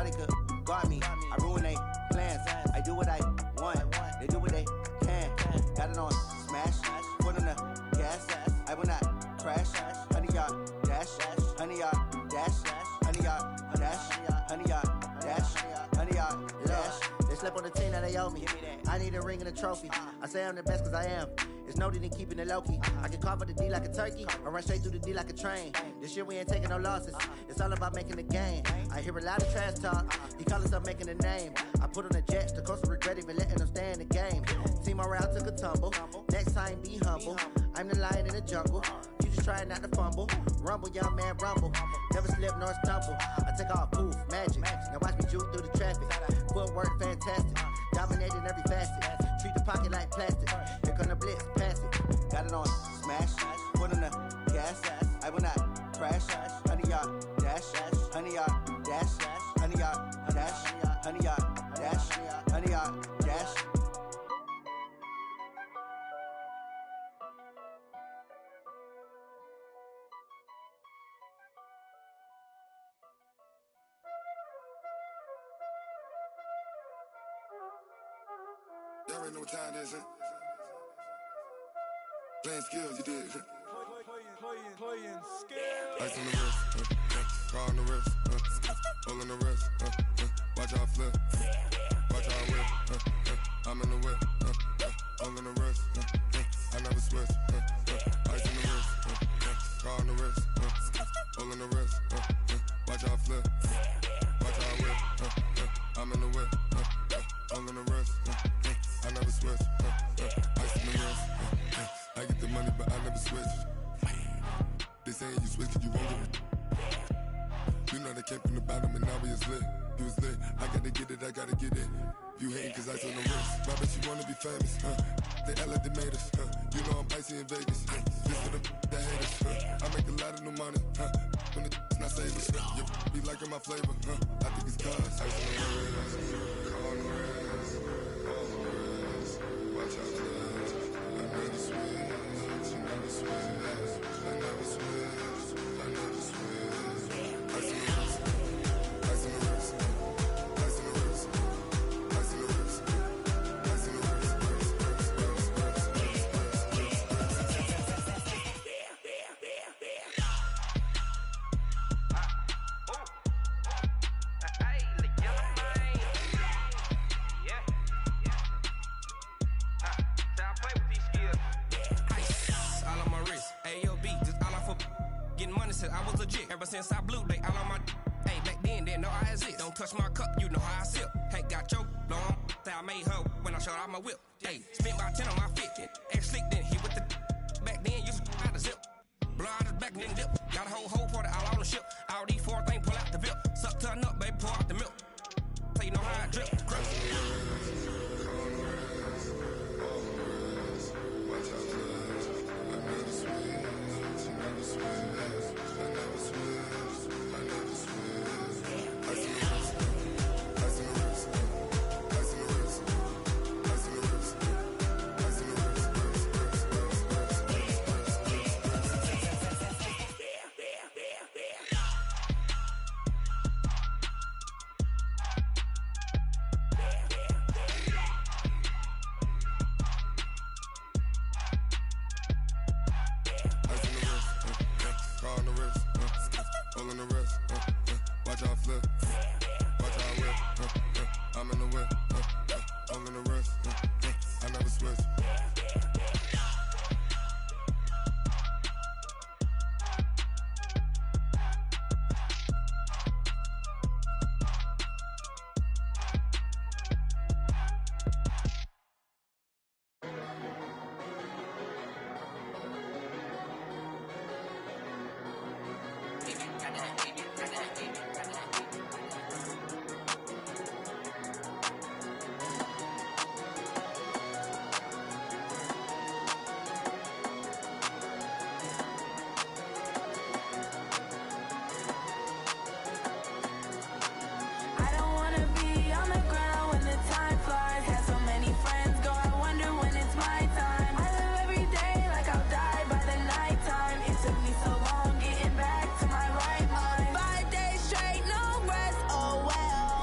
thought they could guard me. I ruin they plans. I do what I want. They do what they can. Got it on smash. Put on the gas. I will not crash. 100-yard dash. 100-yard dash. 100-yard dash. 100-yard dash. 100-yard dash. They slept on the team that they owe me. I need a ring and a trophy. I say I'm the best cause I am. It's no need in keeping it low-key. I can carve up the D like a turkey, or run straight through the D like a train. This year we ain't taking no losses. It's all about making the game. I hear a lot of trash talk. He call himself making a name. I put on the Jets, the coach will regret even letting them stay in the game. Team morale took a tumble. Next time be humble. I'm the lion in the jungle. You just trying not to fumble. Rumble, young man, rumble. Never slip nor stumble. I take off, poof, magic. Now watch me juke through the traffic. Footwork fantastic. Dominating every facet. Treat the pocket like plastic. Here come the blitz, pass it. Got it on smash. Put on the gas. I will not crash. 100-yard dash. 100-yard dash. 100-yard dash. 100-yard dash. 100-yard dash. Y'all already know what time it is, huh? Playing skills, you did. Playing skills. Ice on the wrist, car on the wrist, hole on the wrist, watch how I flip, watch how I whip, I'm in the whip, hole on the wrist, I never switch, ice on the wrist, car on the wrist, hole on the wrist, watch how I flip, watch how I whip, I'm in the whip, hole on the wrist, I never switch, ice on the wrist, I get the money but I never switch. They saying you switch cause you won't get it. You know they came from the bottom and now we is lit. You was lit, I gotta get it, I gotta get it. You hating cause ice on the wrist. Why bet you wanna be famous, They act like they made us, You know I'm icy in Vegas, This for the that hate us, I make a lot of new money, When the not save us, You be liking my flavor, I think it's cause ice on the wrist, car on the wrist, all on the wrist, watch out for this. I never switch, you never switch. I never switch, I never switch. Ice on the wrist, ice on the wrist, ice on the wrist, ice on the wrist, ice on the wrist, I was legit. Ever since I blew, they all on my hey, back then, didn't know I exist. Don't touch my cup, you know how I sip. Hey, got your blow on. Say I made her when I showed out my whip. Hey, spent about 10 on my fit. Ex slick, then he with the back then, used to out the zip. Blow out his back, then dip. Got a whole party all on the ship. All these four things pull out the VIP. Suck to a nut, baby, pour out the milk. So you know how I drip. Oh well.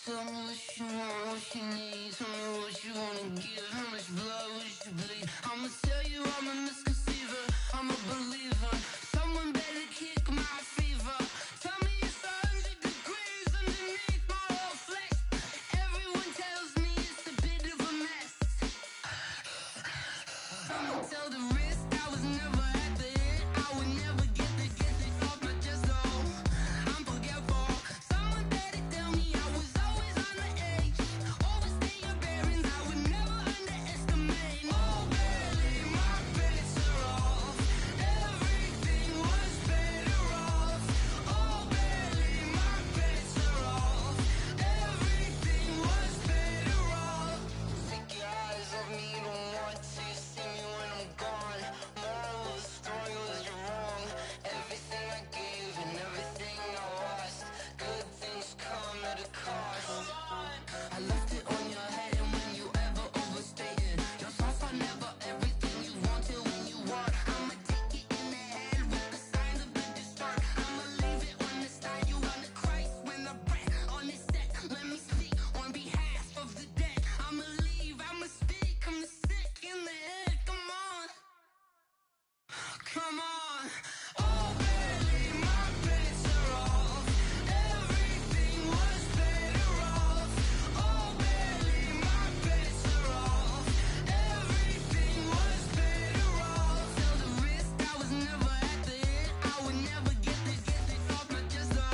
Tell me what you want, what you need. Tell me what you wanna give. How much blood would you bleed? I'ma tell you I'm a misconceiver. I'm a believer. Someone better kick my fever. Tell me it's 100 degrees underneath my whole flesh. Everyone tells me it's a bit of a mess. Someone tell the risk I was never at the end. I would never get it off my chest. Oh, I'm forgetful. Someone better tell me I was always on the edge. Overstay your bearings, I would never underestimate. Oh, barely, my bets are off. Everything was better off. Oh, barely, my bets are off. Everything was better off. Take your eyes off me, you don't want to see me when I'm gone. Moral of the story was you're wrong. Everything I gave and everything I lost. Good things come at a cost. I left it on your head, and when you ever overstay it, your thoughts are never everything you wanted when you want. I'ma take it in the head with the signs of the distort. I'ma leave it on the side. You on the Christ when the breath on this set. Let me speak on behalf of the dead. I'ma leave, I'ma speak. I'm the sick in the head. Come on, come on. Oh, barely, my bets are off. Everything was better off. Oh, barely, my bets are off. Everything was better off. Tell the risk I was never at the end. I would never get it off my chest. Oh,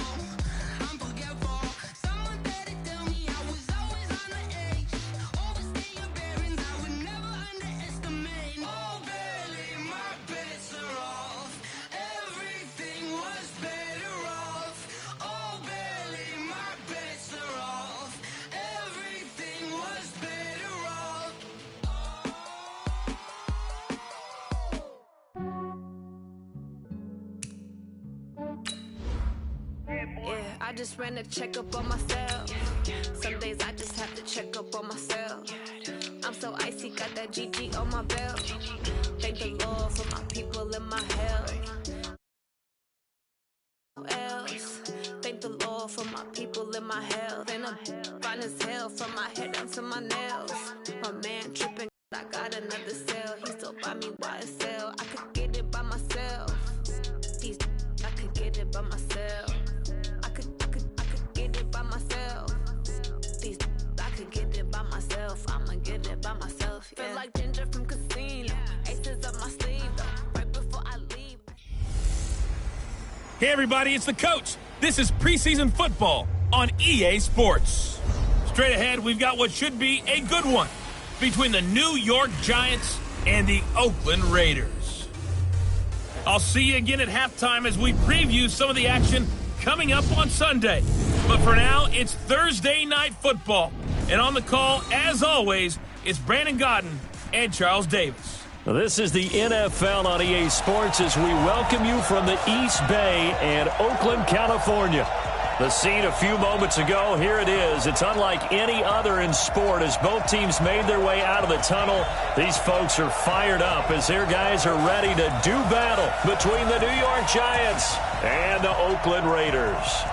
I'm forgetful. Someone better tell me I was always on the edge. Overstay your bearings, I would never underestimate. Oh, barely, my bets are off. Everything was better off. Oh, barely, my bets are off. Everything was better off. Yeah, I just ran a checkup on myself. Some days I just have to check up on myself. I'm so icy, got that GG on my belt. Thank the Lord for my people in my health. Else. Thank the Lord for my people in my health. And I'm fine as hell from my head down to my nails. My man tripping, I got another cell. He still buy me YSL. I could get it by myself. I could get it by myself. I could get it by myself. I could get it by myself. I'ma get it by myself. Yeah. Feel like Ginger from Casino. Aces up my sleeve though. Right before I leave. Hey everybody, it's the coach. This is preseason football on EA Sports. Straight ahead, we've got what should be a good one between the New York Giants and the Oakland Raiders. I'll see you again at halftime as we preview some of the action coming up on Sunday. But for now, it's Thursday Night Football. And on the call, as always, it's Brandon Godden and Charles Davis. This is the NFL on EA Sports as we welcome you from the East Bay and Oakland, California. The scene a few moments ago, here it is. It's unlike any other in sport as both teams made their way out of the tunnel. These folks are fired up as their guys are ready to do battle between the New York Giants and the Oakland Raiders.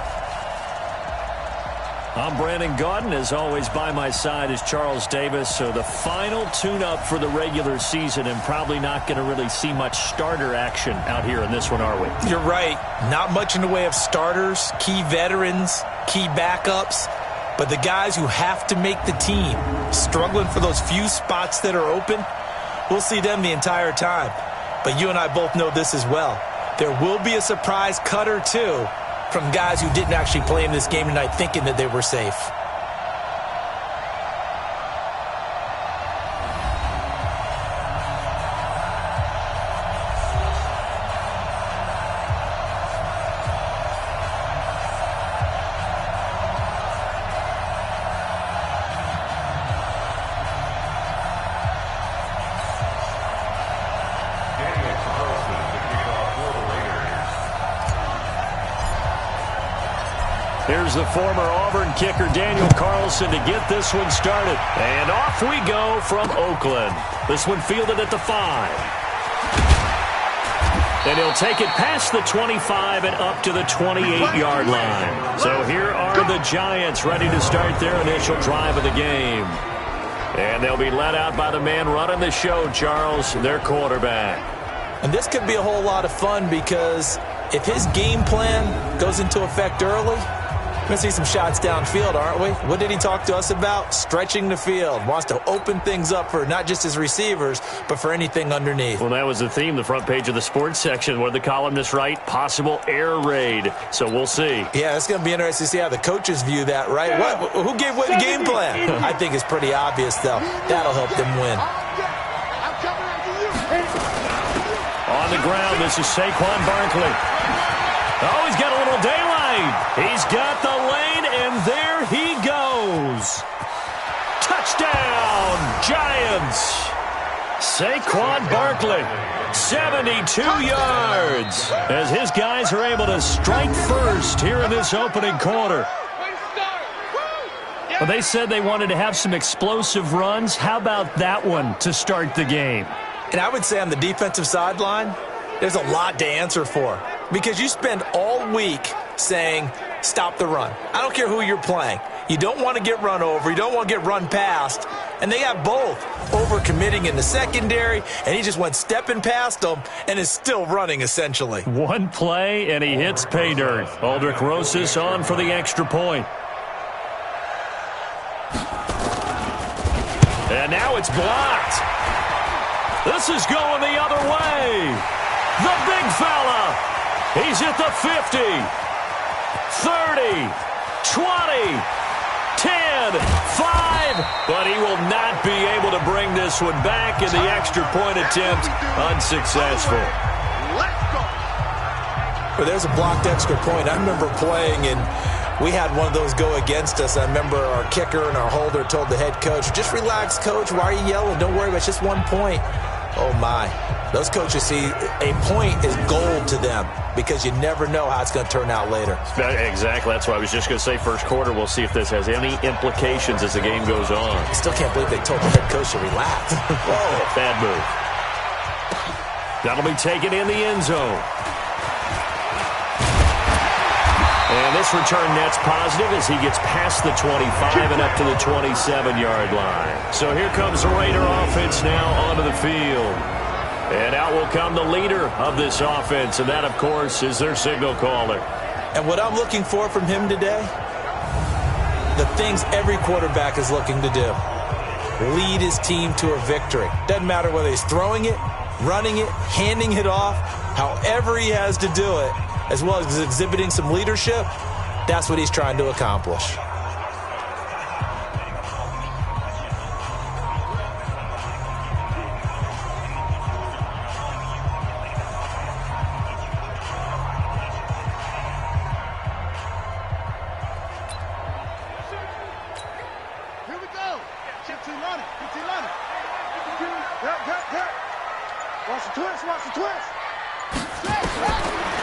I'm Brandon Godden. As always, by my side is Charles Davis. So the final tune-up for the regular season, and probably not going to really see much starter action out here in this one, are we? You're right. Not much in the way of starters, key veterans, key backups. But the guys who have to make the team, struggling for those few spots that are open, we'll see them the entire time. But you and I both know this as well. There will be a surprise cut or two from guys who didn't actually play in this game tonight thinking that they were safe. Here's the former Auburn kicker Daniel Carlson to get this one started. And off we go from Oakland. This one fielded at the 5. And he'll take it past the 25 and up to the 28-yard line. So here are the Giants ready to start their initial drive of the game. And they'll be led out by the man running the show, Charles, their quarterback. And this could be a whole lot of fun because if his game plan goes into effect early, we're going to see some shots downfield, aren't we? What did he talk to us about? Stretching the field. Wants to open things up for not just his receivers, but for anything underneath. Well, that was the theme, the front page of the sports section. What did the columnists write? Possible air raid. So we'll see. Yeah, it's going to be interesting to see how the coaches view that, right? Who gave away the game plan? I think it's pretty obvious, though. That'll help them win. On the ground, this is Saquon Barkley. Oh, he's got a little daylight. He's got the lane, and there he goes. Touchdown, Giants. Saquon Barkley, 72 yards, as his guys are able to strike first here in this opening quarter. Well, they said they wanted to have some explosive runs. How about that one to start the game? And I would say on the defensive sideline, there's a lot to answer for. Because you spend all week saying, stop the run. I don't care who you're playing. You don't want to get run over. You don't want to get run past. And they got both. Overcommitting in the secondary, and he just went stepping past them and is still running, essentially. One play, and he hits pay dirt. Aldrich Rosas on for the extra point. And now it's blocked. This is going the other way. The big fella. He's at the 50, 30, 20, 10, 5. But he will not be able to bring this one back, and the extra point attempt unsuccessful. Well, there's a blocked extra point. I remember playing, and we had one of those go against us. I remember our kicker and our holder told the head coach, just relax, coach. Why are you yelling? Don't worry about it. It's just 1 point. Oh, my. Those coaches see a point is gold to them because you never know how it's going to turn out later. Exactly. That's why I was just going to say first quarter. We'll see if this has any implications as the game goes on. I still can't believe they told the head coach to relax. Whoa, bad move. That'll be taken in the end zone. And this return net's positive as he gets past the 25 and up to the 27-yard line. So here comes the Raider offense now onto the field. And out will come the leader of this offense, and that, of course, is their signal caller. And what I'm looking for from him today, the things every quarterback is looking to do. Lead his team to a victory. Doesn't matter whether he's throwing it, running it, handing it off, however he has to do it, as well as exhibiting some leadership, that's what he's trying to accomplish.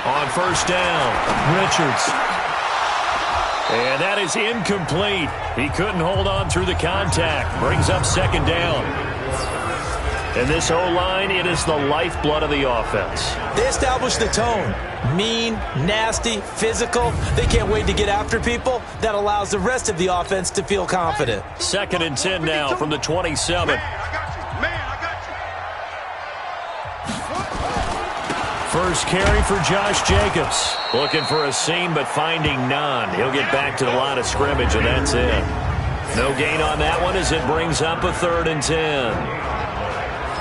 On first down, Richards. And that is incomplete. He couldn't hold on through the contact. Brings up second down. And this O-line, it is the lifeblood of the offense. They establish the tone. Mean, nasty, physical. They can't wait to get after people. That allows the rest of the offense to feel confident. 2nd and 10 now from the 27. First carry for Josh Jacobs. Looking for a seam, but finding none. He'll get back to the line of scrimmage, and that's it. No gain on that one as it brings up a 3rd and 10.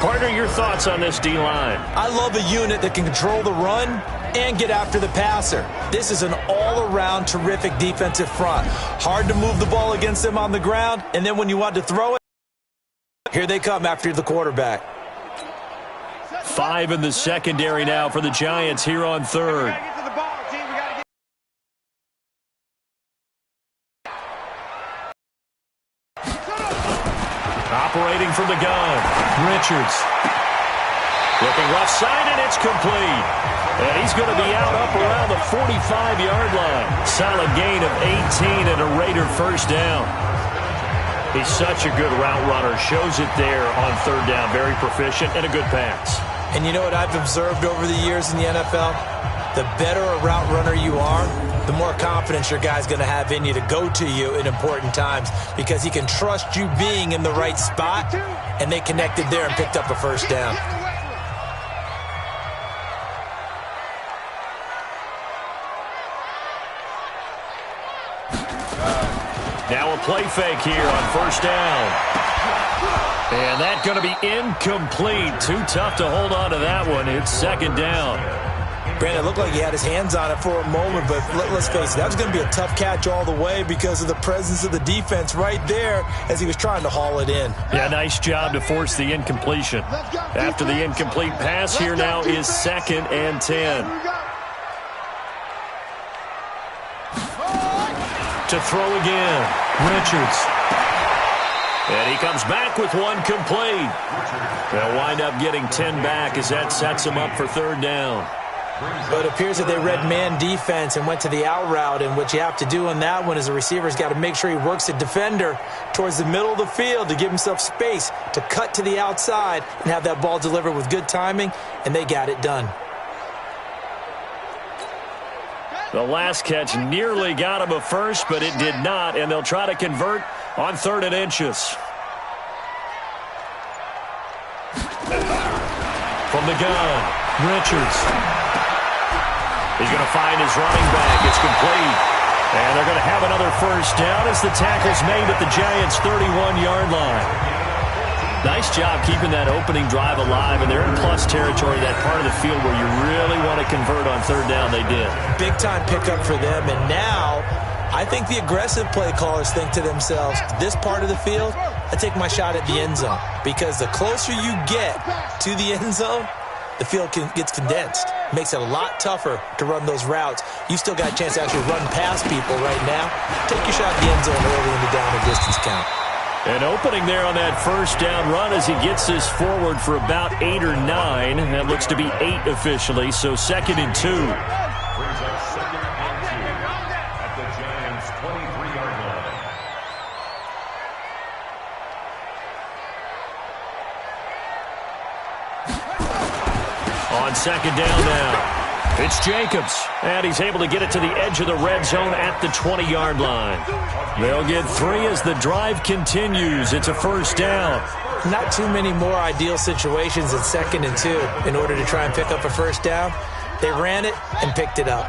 Partner, your thoughts on this D-line? I love a unit that can control the run and get after the passer. This is an all-around terrific defensive front. Hard to move the ball against them on the ground, and then when you want to throw it, here they come after the quarterback. 5 in the secondary now for the Giants here on 3rd. Operating from the gun, Richards. Looking left side, and it's complete. And he's going to be out up around the 45-yard line. Solid gain of 18 and a Raider first down. He's such a good route runner. Shows it there on 3rd down. Very proficient and a good pass. And you know what I've observed over the years in the NFL? The better a route runner you are, the more confidence your guy's going to have in you to go to you in important times because he can trust you being in the right spot, and they connected there and picked up a first down. Now a play fake here on first down. And that's going to be incomplete. Too tough to hold on to that one. It's second down. Brandon, it looked like he had his hands on it for a moment, but let's face it, that was going to be a tough catch all the way because of the presence of the defense right there as he was trying to haul it in. Yeah, nice job to force the incompletion. After the incomplete pass, here now is 2nd and 10. To throw again, Richards. And he comes back with one complete. They'll wind up getting 10 back as that sets him up for third down. But it appears that they read man defense and went to the out route, and what you have to do on that one is the receiver's got to make sure he works the defender towards the middle of the field to give himself space to cut to the outside and have that ball delivered with good timing, and they got it done. The last catch nearly got him a first, but it did not, and they'll try to convert on 3rd and inches. From the gun, Richards. He's going to find his running back. It's complete. And they're going to have another first down as the tackle's made at the Giants' 31-yard line. Nice job keeping that opening drive alive, and they're in plus territory, that part of the field where you really want to convert on third down. They did. Big-time pickup for them, and now I think the aggressive play callers think to themselves, this part of the field, I take my shot at the end zone, because the closer you get to the end zone, the field gets condensed. Makes it a lot tougher to run those routes. You still got a chance to actually run past people right now. Take your shot at the end zone early in the down and distance count. An opening there on that first down run as he gets this forward for about 8 or 9. That looks to be 8 officially, so 2nd and 2. Brings up 2nd and 2 at the Giants' 23-yard line. On 2nd down now, it's Jacobs, and he's able to get it to the edge of the red zone at the 20-yard line. They'll get 3 as the drive continues. It's a first down. Not too many more ideal situations in 2nd and 2 in order to try and pick up a first down. They ran it and picked it up.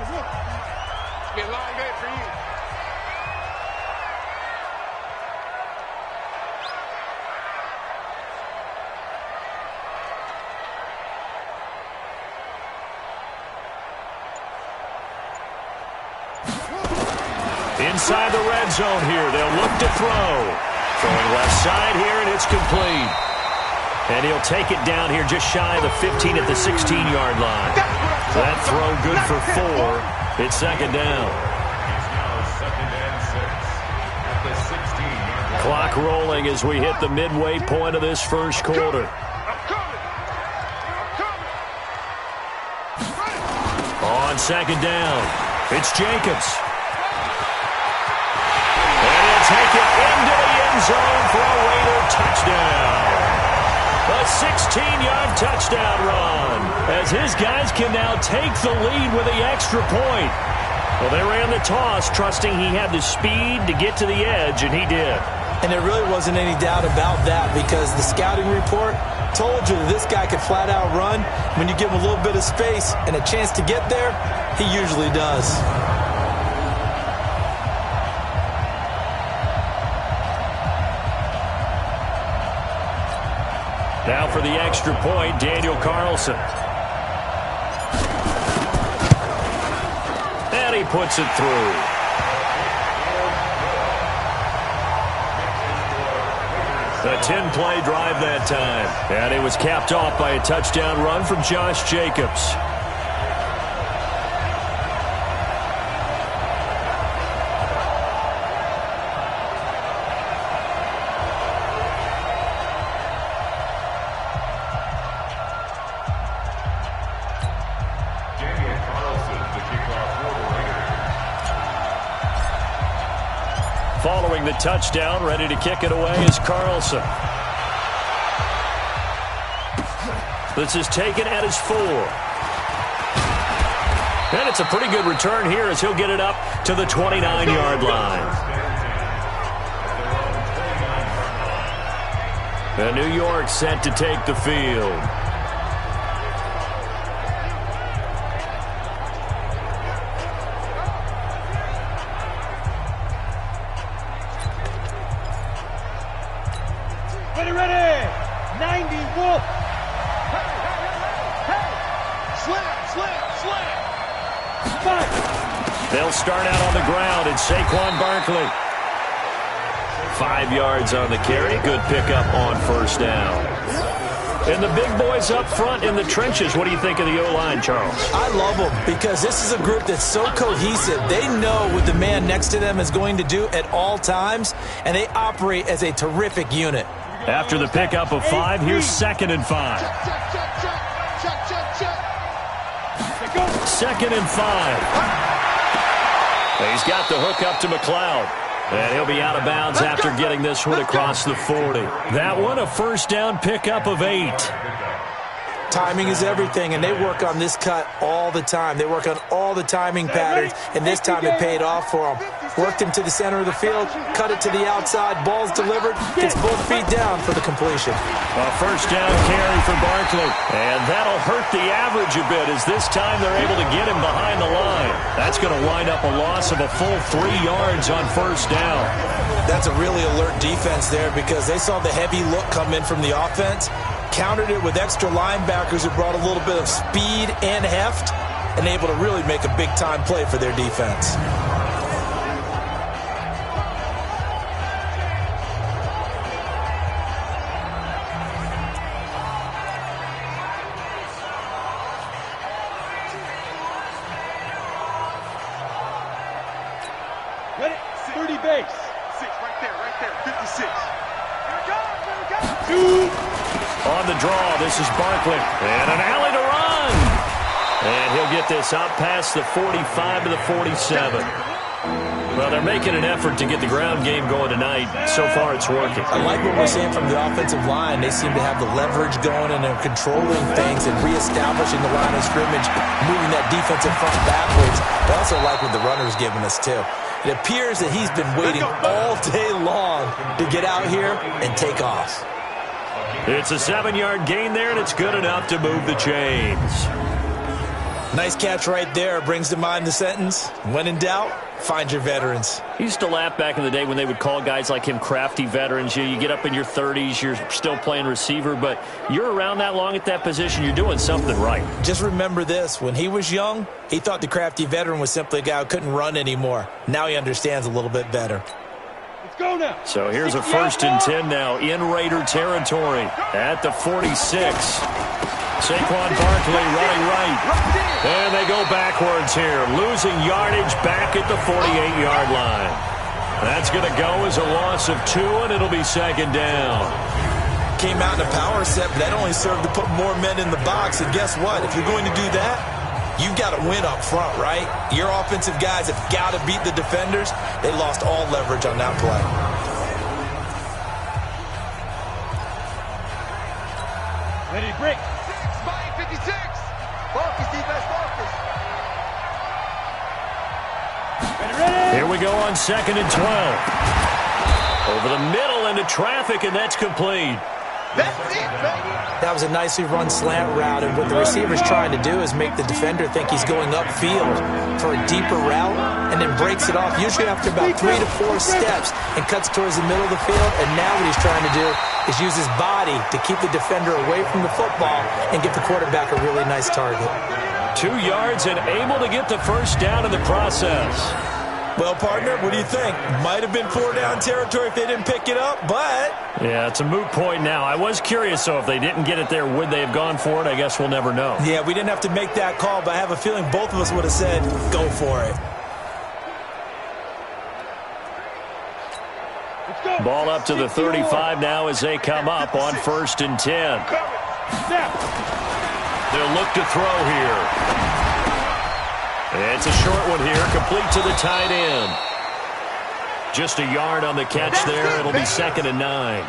Inside the red zone here, they'll look to throw. Throwing left side here, and it's complete. And he'll take it down here just shy of the 15 at the 16-yard line. So that throw good for 4. It's 2nd down. It's now 2nd and 6 at the 16-yard line. Clock rolling as we hit the midway point of this first quarter. On 2nd down, it's Jacobs. Take it into the end zone for a Raider touchdown. A 16-yard touchdown run as his guys can now take the lead with the extra point. Well, they ran the toss, trusting he had the speed to get to the edge, and he did. And there really wasn't any doubt about that because the scouting report told you that this guy could flat out run. When you give him a little bit of space and a chance to get there, he usually does. Now for the extra point, Daniel Carlson. And he puts it through. A 10-play drive that time. And it was capped off by a touchdown run from Josh Jacobs. Following the touchdown, ready to kick it away is Carlson. This is taken at his 4. And it's a pretty good return here as he'll get it up to the 29-yard line. And New York set to take the field. Ready, 90 Wolf. Hey, slam. They'll start out on the ground. It's Saquon Barkley. 5 yards on the carry. Good pickup on first down. And the big boys up front in the trenches. What do you think of the O-line, Charles? I love them because this is a group that's so cohesive. They know what the man next to them is going to do at all times, and they operate as a terrific unit. After the pickup of 5, here's 2nd and 5. 2nd and 5. He's got the hook up to McLeod. And he'll be out of bounds after getting this one across the 40. That one, a first down pickup of 8. Timing is everything, and they work on this cut all the time. They work on all the timing patterns, and this time it paid off for them. Worked him to the center of the field, cut it to the outside, ball's delivered, gets both feet down for the completion. A first down carry for Barkley, and that'll hurt the average a bit as this time they're able to get him behind the line. That's going to wind up a loss of a full 3 yards on first down. That's a really alert defense there because they saw the heavy look come in from the offense, countered it with extra linebackers who brought a little bit of speed and heft, and able to really make a big-time play for their defense. Ready, 30 base. 6, right there, 56. On the draw, this is Barkley. And an alley to run. And he'll get this out past the 45 to the 47. Well, they're making an effort to get the ground game going tonight. So far, it's working. I like what we're seeing from the offensive line. They seem to have the leverage going, and they're controlling things and reestablishing the line of scrimmage, moving that defensive front backwards. I also like what the runner's giving us, too. It appears that he's been waiting all day long to get out here and take off. It's a 7-yard gain there, and it's good enough to move the chains. Nice catch right there. Brings to mind the sentence, when in doubt, find your veterans. He used to laugh back in the day when they would call guys like him crafty veterans. You get up in your 30s, you're still playing receiver, but you're around that long at that position, you're doing something right. Just remember this. When he was young, he thought the crafty veteran was simply a guy who couldn't run anymore. Now he understands a little bit better. Let's go now. So here's a 1st and 10 now in Raider territory at the 46. Saquon Barkley running right. And they go backwards here, losing yardage back at the 48-yard line. That's going to go as a loss of 2, and it'll be 2nd down. Came out in a power set, but that only served to put more men in the box. And guess what? If you're going to do that, you've got to win up front, right? Your offensive guys have got to beat the defenders. They lost all leverage on that play. Ready, break. 56. Focus, defense, focus. Ready. Here we go on 2nd and 12. Over the middle into traffic, and that's complete. That's it, baby. That was a nicely run slant route, and what the receiver's trying to do is make the defender think he's going upfield for a deeper route, and then breaks it off, usually after about 3 to 4 steps, and cuts towards the middle of the field. And now what he's trying to do is use his body to keep the defender away from the football and get the quarterback a really nice target. 2 yards and able to get the first down in the process. Well, partner, what do you think? Might have been 4-down territory if they didn't pick it up, but... Yeah, it's a moot point now. I was curious, though, if they didn't get it there, would they have gone for it? I guess we'll never know. Yeah, we didn't have to make that call, but I have a feeling both of us would have said, go for it. Ball up to the 35 now as they come up on 1st and 10. They'll look to throw here. It's a short one here, complete to the tight end. Just a yard on the catch there. It'll be 2nd and 9.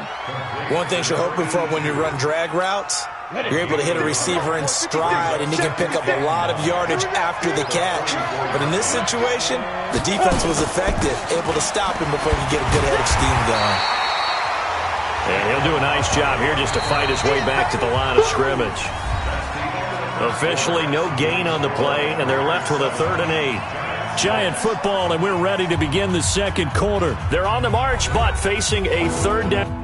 One thing you're hoping for when you run drag routes You're able to hit a receiver in stride, and he can pick up a lot of yardage after the catch. But in this situation, the defense was effective, able to stop him before he could get a good head of steam going. And he'll do a nice job here just to fight his way back to the line of scrimmage. Officially no gain on the play, and they're left with a 3rd and 8. Giant football, and we're ready to begin the second quarter. They're on the march, but facing a 3rd down.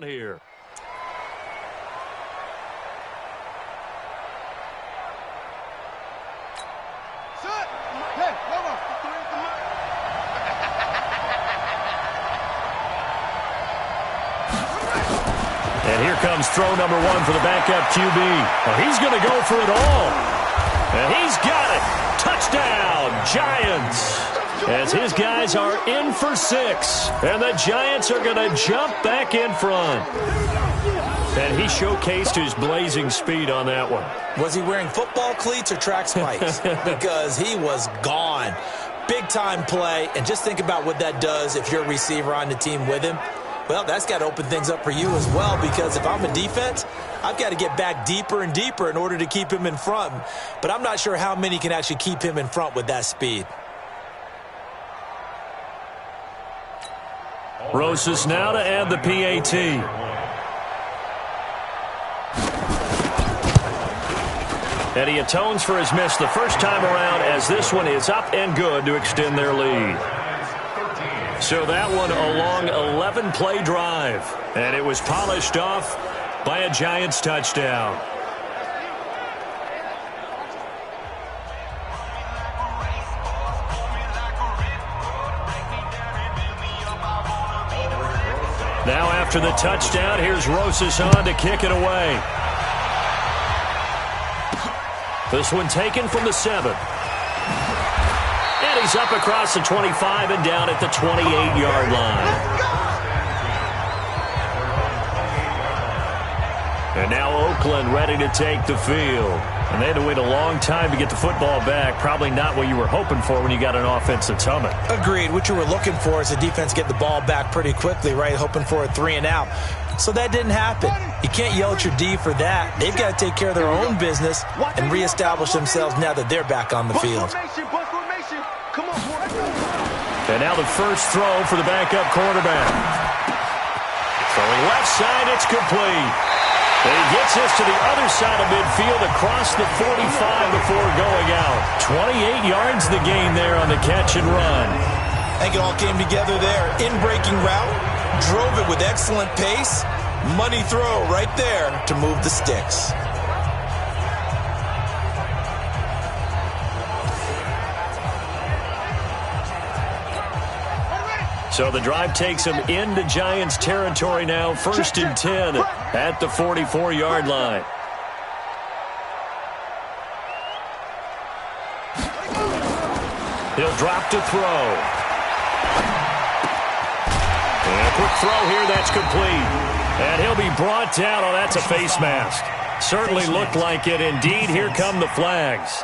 Here. comes throw number 1 for the backup QB. Well, he's going to go for it all. And he's got it. Touchdown, Giants. As his guys are in for 6. And the Giants are going to jump back in front. And he showcased his blazing speed on that one. Was he wearing football cleats or track spikes? Because he was gone. Big-time play. And just think about what that does if you're a receiver on the team with him. Well, that's got to open things up for you as well, because if I'm a defense, I've got to get back deeper and deeper in order to keep him in front. But I'm not sure how many can actually keep him in front with that speed. Rosas now to add the PAT. And he atones for his miss the first time around, as this one is up and good to extend their lead. So that one a long 11-play drive. And it was polished off by a Giants touchdown. Now after the touchdown, here's Rosas on to kick it away. This one taken from the 7. And he's up across the 25 and down at the 28-yard line. And now Oakland ready to take the field. And they had to wait a long time to get the football back. Probably not what you were hoping for when you got an offense that's humming. Agreed. What you were looking for is the defense get the ball back pretty quickly, right? Hoping for a 3-and-out. So that didn't happen. You can't yell at your D for that. They've got to take care of their own business and reestablish themselves now that they're back on the field. And now the first throw for the backup quarterback. Throwing left side, it's complete. And he gets this to the other side of midfield across the 45 before going out. 28 yards the gain there on the catch and run. I think it all came together there. In-breaking route, drove it with excellent pace. Money throw right there to move the sticks. So the drive takes him into Giants territory now. 1st and 10 at the 44-yard line. He'll drop to throw. And a quick throw here, that's complete. And he'll be brought down. Oh, that's a face mask. Certainly looked like it. Indeed, here come the flags.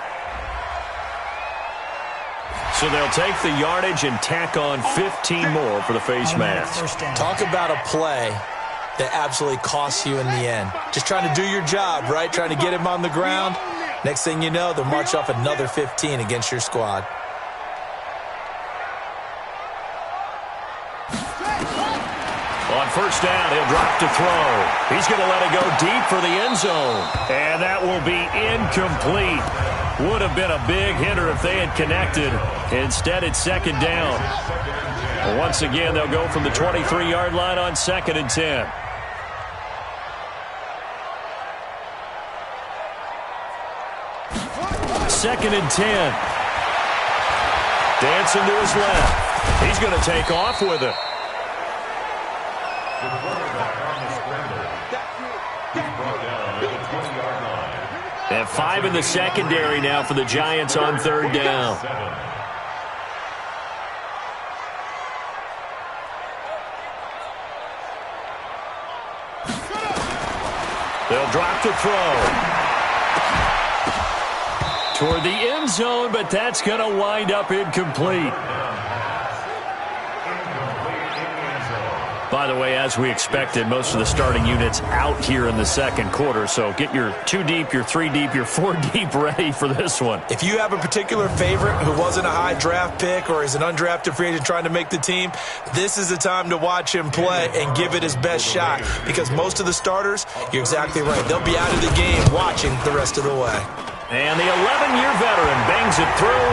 So they'll take the yardage and tack on 15 more for the face mask. Talk about a play that absolutely costs you in the end. Just trying to do your job, right? Trying to get him on the ground. Next thing you know, they'll march off another 15 against your squad. On first down, he'll drop to throw. He's going to let it go deep for the end zone. And that will be incomplete. Would have been a big hitter if they had connected. Instead, it's 2nd down. Once again, they'll go from the 23-yard line on 2nd and 10. Second and 10. Dancing to his left. He's going to take off with it. The quarterback on the scramble. He's brought down at the 20-yard line. And 5 in the secondary now for the Giants on 3rd down. They'll drop to throw. Toward the end zone, but that's going to wind up incomplete. By the way, as we expected, most of the starting units out here in the second quarter. So get your 2 deep, your 3 deep, your 4 deep ready for this one. If you have a particular favorite who wasn't a high draft pick or is an undrafted free agent trying to make the team, this is the time to watch him play and give it his best shot. Because most of the starters, you're exactly right, they'll be out of the game watching the rest of the way. And the 11-year veteran bangs it through.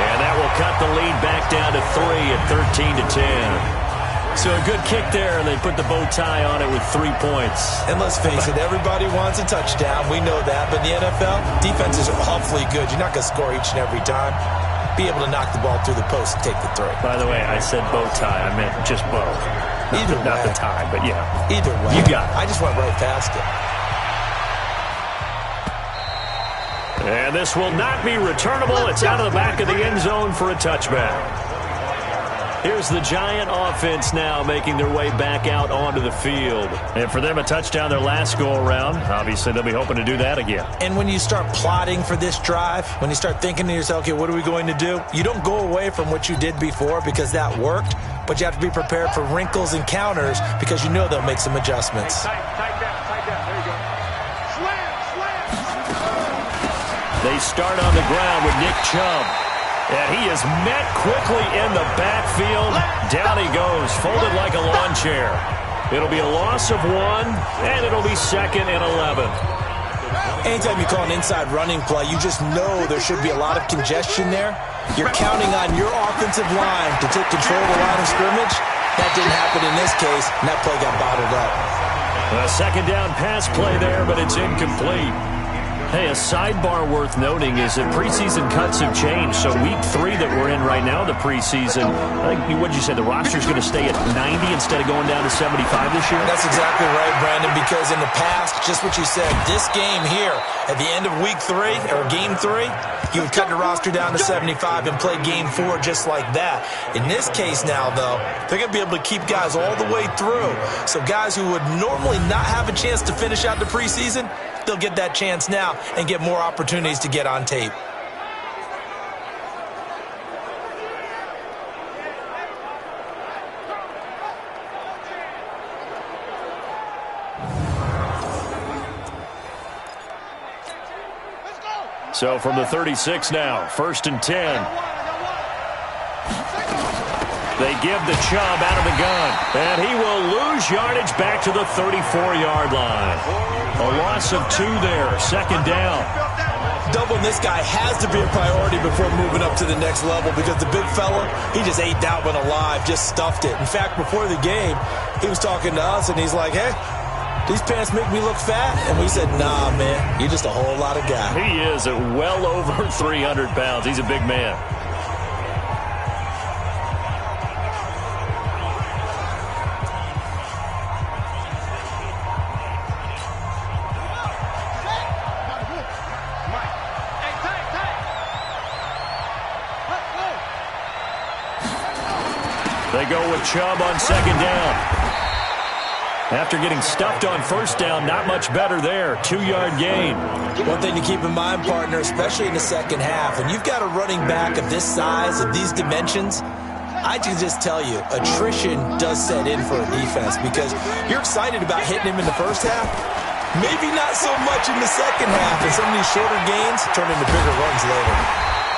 And that will cut the lead back down to 3 at 13-10. So a good kick there, and they put the bow tie on it with 3 points. And let's face it, everybody wants a touchdown. We know that. But in the NFL, defenses are awfully good. You're not going to score each and every time. Be able to knock the ball through the post and take the throw. By the way, I said bow tie. I meant just bow. Not the time, but yeah. Either way. You got it. I just went right past it. And this will not be returnable. It's out of the back of the end zone for a touchback. Here's the Giant offense now making their way back out onto the field. And for them, a touchdown their last go-around. Obviously, they'll be hoping to do that again. And when you start plotting for this drive, when you start thinking to yourself, okay, what are we going to do? You don't go away from what you did before because that worked, but you have to be prepared for wrinkles and counters because you know they'll make some adjustments. Tight down. There you go. Slam. They start on the ground with Nick Chubb. And he is met quickly in the backfield. Down he goes, folded like a lawn chair. It'll be a loss of 1, and it'll be 2nd and 11. Anytime you call an inside running play, you just know there should be a lot of congestion there. You're counting on your offensive line to take control of the line of scrimmage. That didn't happen in this case, and that play got bottled up. A second down pass play there, but it's incomplete. Hey, a sidebar worth noting is that preseason cuts have changed. So week 3 that we're in right now, the preseason, I think, what did you say, the roster's going to stay at 90 instead of going down to 75 this year? That's exactly right, Brandon, because in the past, just what you said, this game here, at the end of week 3, or game 3, you would cut the roster down to 75 and play game 4 just like that. In this case now, though, they're going to be able to keep guys all the way through. So guys who would normally not have a chance to finish out the preseason, they'll get that chance now and get more opportunities to get on tape. So from the 36 now, 1st and 10. They give the Chubb out of the gun, and he will lose yardage back to the 34-yard line. A loss of 2 there, 2nd down. Doubling this guy has to be a priority before moving up to the next level because the big fella, he just ate that one alive, just stuffed it. In fact, before the game, he was talking to us, and he's like, hey, these pants make me look fat? And we said, nah, man, you're just a whole lot of guy. He is at well over 300 pounds. He's a big man. They go with Chubb on 2nd down. After getting stuffed on 1st down, not much better there. 2-yard gain. One thing to keep in mind, partner, especially in the second half, and you've got a running back of this size, of these dimensions, I can just tell you, attrition does set in for a defense because you're excited about hitting him in the first half. Maybe not so much in the second half, and some of these shorter gains turn into bigger runs later.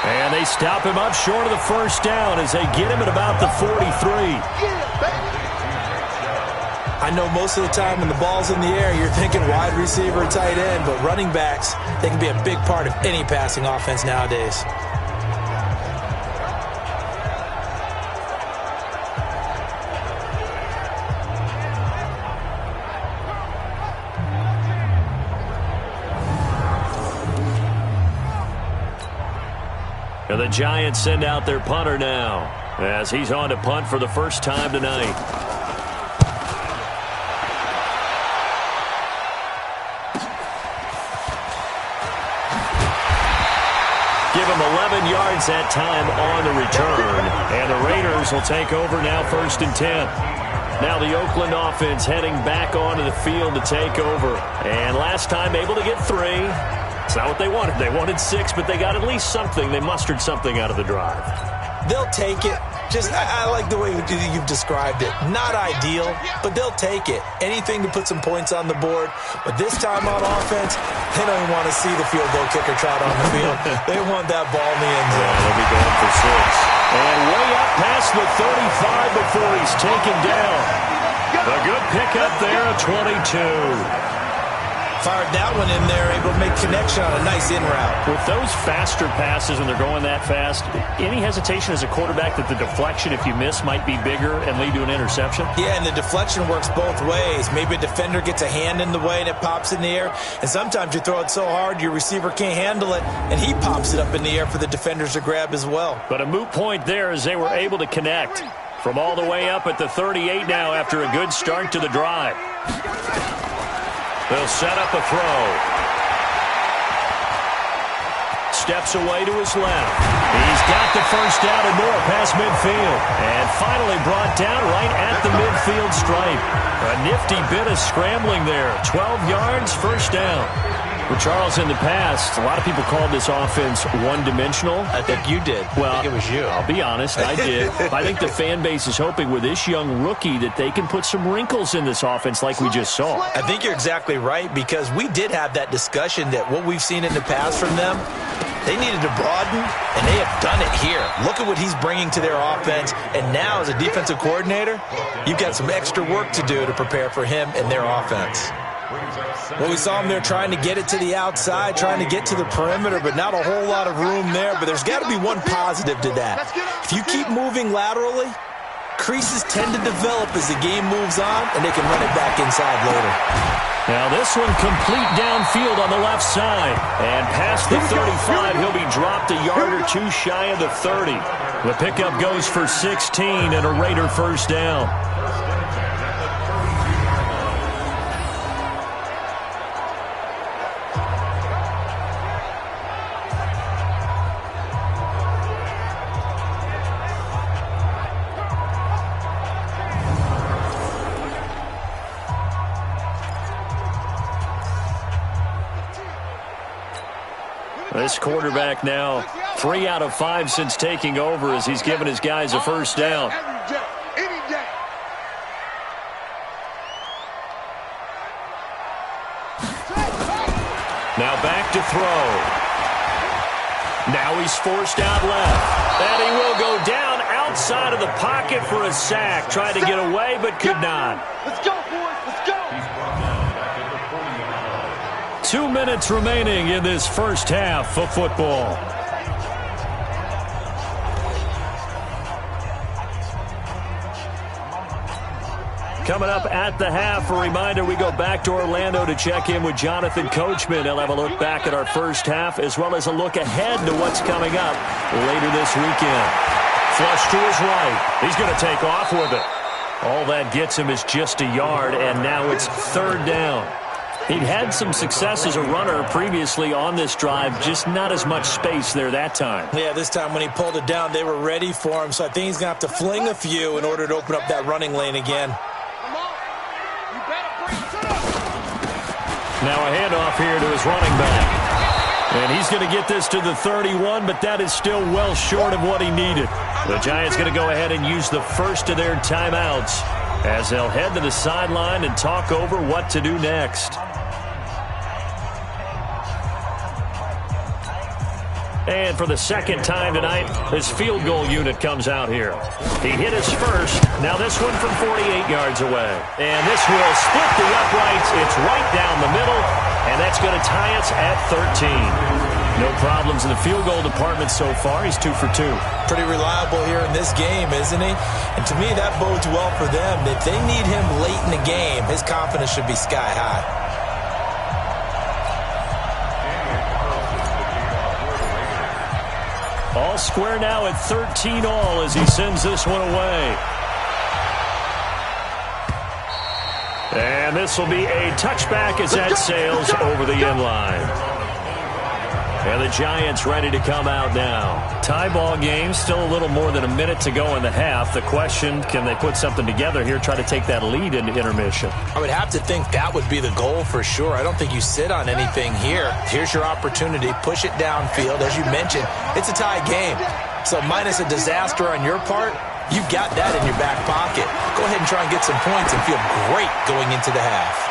And they stop him up short of the 1st down as they get him at about the 43. I know most of the time when the ball's in the air, you're thinking wide receiver, tight end, but running backs, they can be a big part of any passing offense nowadays. And the Giants send out their punter now as he's on to punt for the first time tonight. Give him 11 yards that time on the return. And the Raiders will take over now 1st and 10. Now the Oakland offense heading back onto the field to take over. And last time able to get 3. It's not what they wanted. They wanted 6, but they got at least something. They mustered something out of the drive. They'll take it. I like the way you've described it. Not ideal, but they'll take it. Anything to put some points on the board. But this time on offense, they don't even want to see the field goal kicker trot on the field. They want that ball in the end zone. Yeah, they'll be going for 6. And way up past the 35 before he's taken down. A good pickup there, a 22. Fired that one in there, able to make connection on a nice in route. With those faster passes, and they're going that fast, any hesitation as a quarterback that the deflection, if you miss, might be bigger and lead to an interception? Yeah, and the deflection works both ways. Maybe a defender gets a hand in the way and it pops in the air, and sometimes you throw it so hard your receiver can't handle it, and he pops it up in the air for the defenders to grab as well. But a moot point there as they were able to connect. From all the way up at the 38 now after a good start to the drive. They'll set up a throw. Steps away to his left. He's got the first down and more past midfield. And finally brought down right at the midfield stripe. A nifty bit of scrambling there. 12 yards, first down. Well, Charles, in the past, a lot of people called this offense one-dimensional. I think you did. Well, I think it was you. I'll be honest, I did. I think the fan base is hoping with this young rookie that they can put some wrinkles in this offense like we just saw. I think you're exactly right, because we did have that discussion that what we've seen in the past from them, they needed to broaden, and they have done it here. Look at what he's bringing to their offense, and now as a defensive coordinator, you've got some extra work to do to prepare for him and their offense. Well, we saw him there trying to get it to the outside, trying to get to the perimeter, but not a whole lot of room there. But there's got to be one positive to that. If you keep moving laterally, creases tend to develop as the game moves on, and they can run it back inside later. Now this one complete downfield on the left side. And past the 35, he'll be dropped a yard or two shy of the 30. The pickup goes for 16 and a Raider first down. This quarterback now 3 out of 5 since taking over as he's given his guys a first down. Now back to throw. Now he's forced out left. And he will go down outside of the pocket for a sack. Tried to get away but could not. Let's go, boys. Let's go. 2 minutes remaining in this first half of football. Coming up at the half, a reminder, we go back to Orlando to check in with Jonathan Coachman. He'll have a look back at our first half as well as a look ahead to what's coming up later this weekend. Flush to his right. He's going to take off with it. All that gets him is just a yard, and now it's third down. He'd had some success as a runner previously on this drive, just not as much space there that time. Yeah, this time when he pulled it down, they were ready for him, so I think he's going to have to fling a few in order to open up that running lane again. Now a handoff here to his running back. And he's going to get this to the 31, but that is still well short of what he needed. The Giants going to go ahead and use the first of their timeouts as they'll head to the sideline and talk over what to do next. And for the second time tonight, his field goal unit comes out here. He hit his first. Now this one from 48 yards away. And this will split the uprights. It's right down the middle. And that's going to tie us at 13. No problems in the field goal department so far. He's 2 for 2. Pretty reliable here in this game, isn't he? And to me, that bodes well for them. If they need him late in the game, his confidence should be sky high. All square now at 13 all as he sends this one away. And this will be a touchback as that sails over the end line. And the Giants ready to come out now. Tie ball game, still a little more than a minute to go in the half. The question, can they put something together here, try to take that lead into intermission? I would have to think that would be the goal for sure. I don't think you sit on anything here. Here's your opportunity. Push it downfield. As you mentioned, it's a tie game. So minus a disaster on your part, you've got that in your back pocket. Go ahead and try and get some points and feel great going into the half.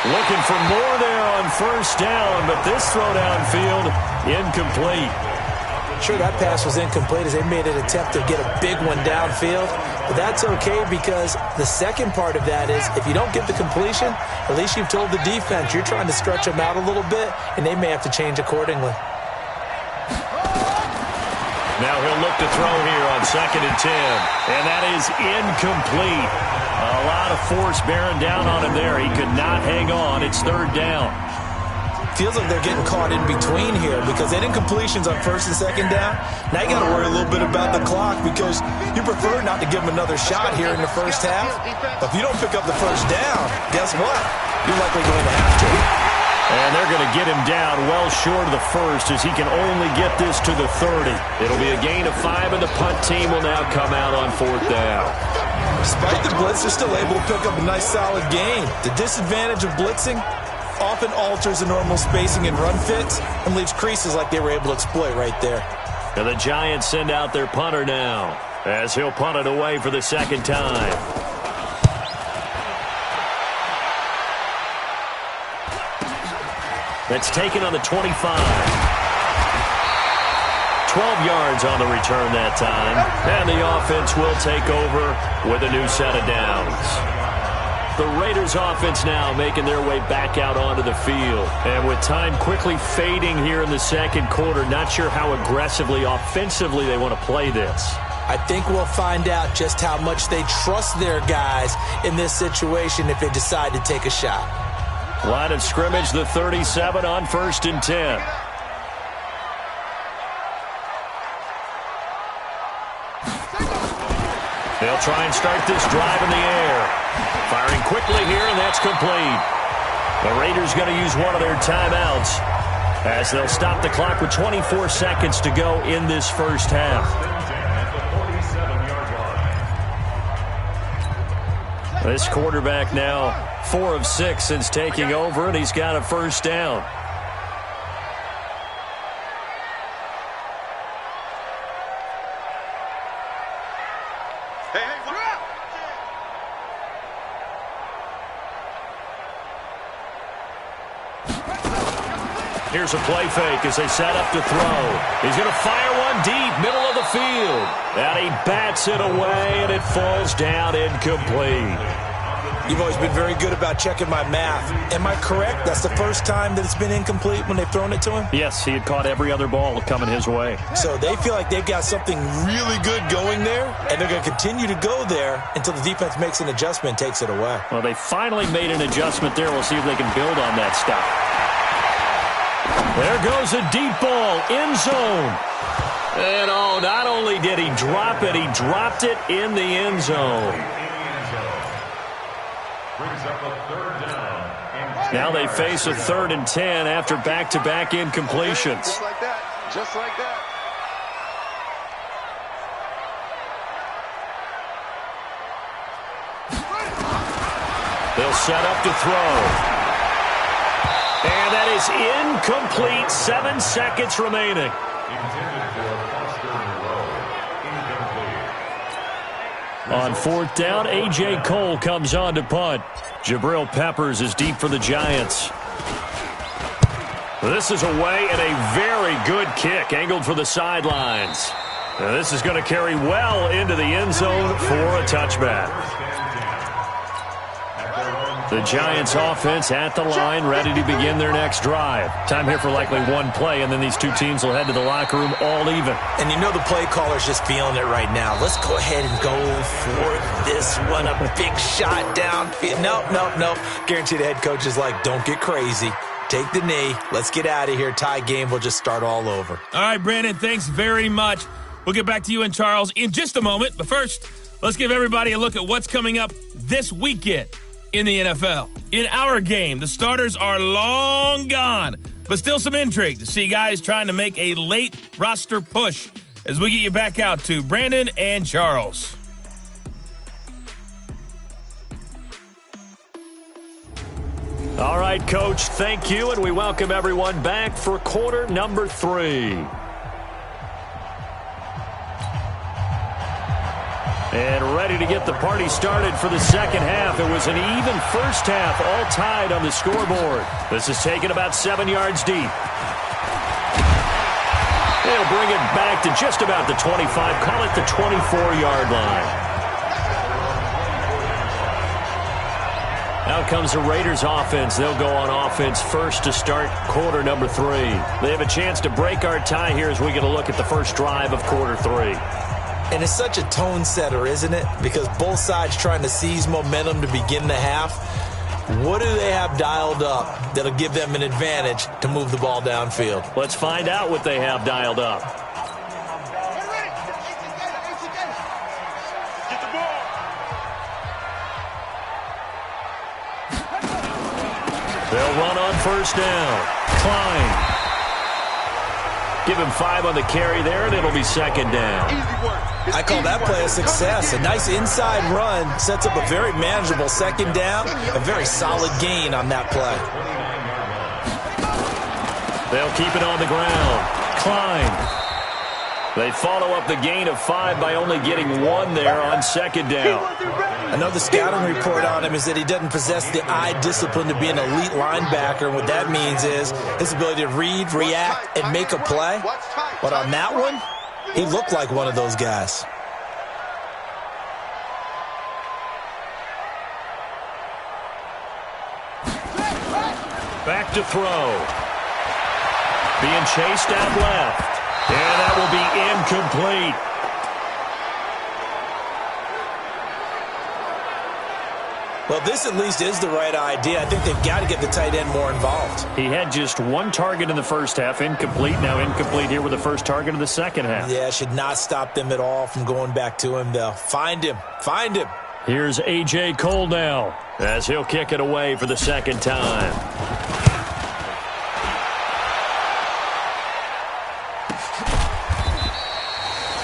Looking for more there on first down, but this throw downfield, incomplete. Sure, that pass was incomplete as they made an attempt to get a big one downfield. But that's okay because the second part of that is if you don't get the completion, at least you've told the defense you're trying to stretch them out a little bit, and they may have to change accordingly. Now he'll look to throw here on 2nd and 10. And that is incomplete. A lot of force bearing down on him there. He could not hang on. It's third down. feels like they're getting caught in between here because they didn't completions on first and second down. Now you got to worry a little bit about the clock because you prefer not to give them another shot here in the first half. But if you don't pick up the first down, guess what? You're likely going to have to. And they're going to get him down well short of the first as he can only get this to the 30. It'll be a gain of 5, and the punt team will now come out on 4th down. Despite the blitz, they're still able to pick up a nice solid gain. The disadvantage of blitzing often alters the normal spacing and run fits and leaves creases like they were able to exploit right there. And the Giants send out their punter now as he'll punt it away for the second time. That's taken on the 25. 12 yards on the return that time. And the offense will take over with a new set of downs. The Raiders offense now making their way back out onto the field. And with time quickly fading here in the second quarter, not sure how aggressively, offensively they want to play this. I think we'll find out just how much they trust their guys in this situation if they decide to take a shot. Line of scrimmage, the 37 on 1st and 10. They'll try and start this drive in the air. Firing quickly here, and that's complete. The Raiders going to use one of their timeouts as they'll stop the clock with 24 seconds to go in this first half. This quarterback now 4 of 6 since taking over, and he's got a first down. Here's a play fake as they set up to throw. He's going to fire one deep, middle of the field. And he bats it away, and it falls down incomplete. You've always been very good about checking my math. Am I correct? That's the first time that it's been incomplete when they've thrown it to him? Yes, he had caught every other ball coming his way. So they feel like they've got something really good going there, and they're going to continue to go there until the defense makes an adjustment and takes it away. Well, they finally made an adjustment there. We'll see if they can build on that stuff. There goes a deep ball, end zone. And oh, not only did he drop it, he dropped it in the end zone. Now they face a 3rd and 10 after back-to-back incompletions. Just like that. Just like that. They'll set up to throw. And that is incomplete. 7 seconds remaining. On 4th down, A.J. Cole comes on to punt. Jabril Peppers is deep for the Giants. This is away and a very good kick, angled for the sidelines. Now this is going to carry well into the end zone for a touchback. The Giants offense at the line, ready to begin their next drive. Time here for likely one play, and then these two teams will head to the locker room all even. And you know the play caller's just feeling it right now. Let's go ahead and go for this one. A big shot downfield. Nope. Guarantee the head coach is like, don't get crazy. Take the knee. Let's get out of here. Tie game. We'll just start all over. All right, Brandon, thanks very much. We'll get back to you and Charles in just a moment. But first, let's give everybody a look at what's coming up this weekend in the NFL. In our game, the starters are long gone, but still some intrigue to see guys trying to make a late roster push as we get you back out to Brandon and Charles. All right, Coach, thank you, and we welcome everyone back for quarter number 3. And ready to get the party started for the second half. It was an even first half, all tied on the scoreboard. This is taken about 7 yards deep. They'll bring it back to just about the 25, call it the 24-yard line. Now comes the Raiders offense. They'll go on offense first to start quarter number 3. They have a chance to break our tie here as we get a look at the first drive of quarter 3. And it's such a tone setter, isn't it? Because both sides trying to seize momentum to begin the half. What do they have dialed up that'll give them an advantage to move the ball downfield? Let's find out what they have dialed up. Get the ball. They'll run on first down. Klein. Give him 5 on the carry there, and it'll be second down. I call that play a success. A nice inside run sets up a very manageable second down. A very solid gain on that play. They'll keep it on the ground. Klein. They follow up the gain of 5 by only getting 1 there on second down. I know the scouting report on him is that he doesn't possess the eye discipline to be an elite linebacker. And what that means is his ability to read, react, and make a play. But on that one, he looked like one of those guys. Back to throw. Being chased out left. And that will be incomplete. Well, this at least is the right idea. I think they've got to get the tight end more involved. He had just 1 target in the first half. Incomplete. Now incomplete here with the first target of the second half. Yeah, should not stop them at all from going back to him, though. Find him. Find him. Here's A.J. Cole now as he'll kick it away for the second time.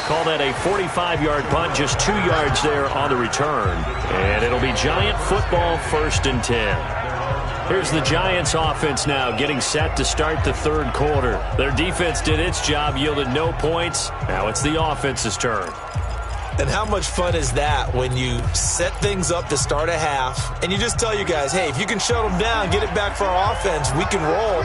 Call that a 45-yard punt, just 2 yards there on the return. And it'll be Giant football, 1st and 10. Here's the Giants offense now getting set to start the third quarter. Their defense did its job, yielded no points. Now it's the offense's turn. And how much fun is that when you set things up to start a half and you just tell you guys, hey, if you can shut them down, get it back for our offense, we can roll.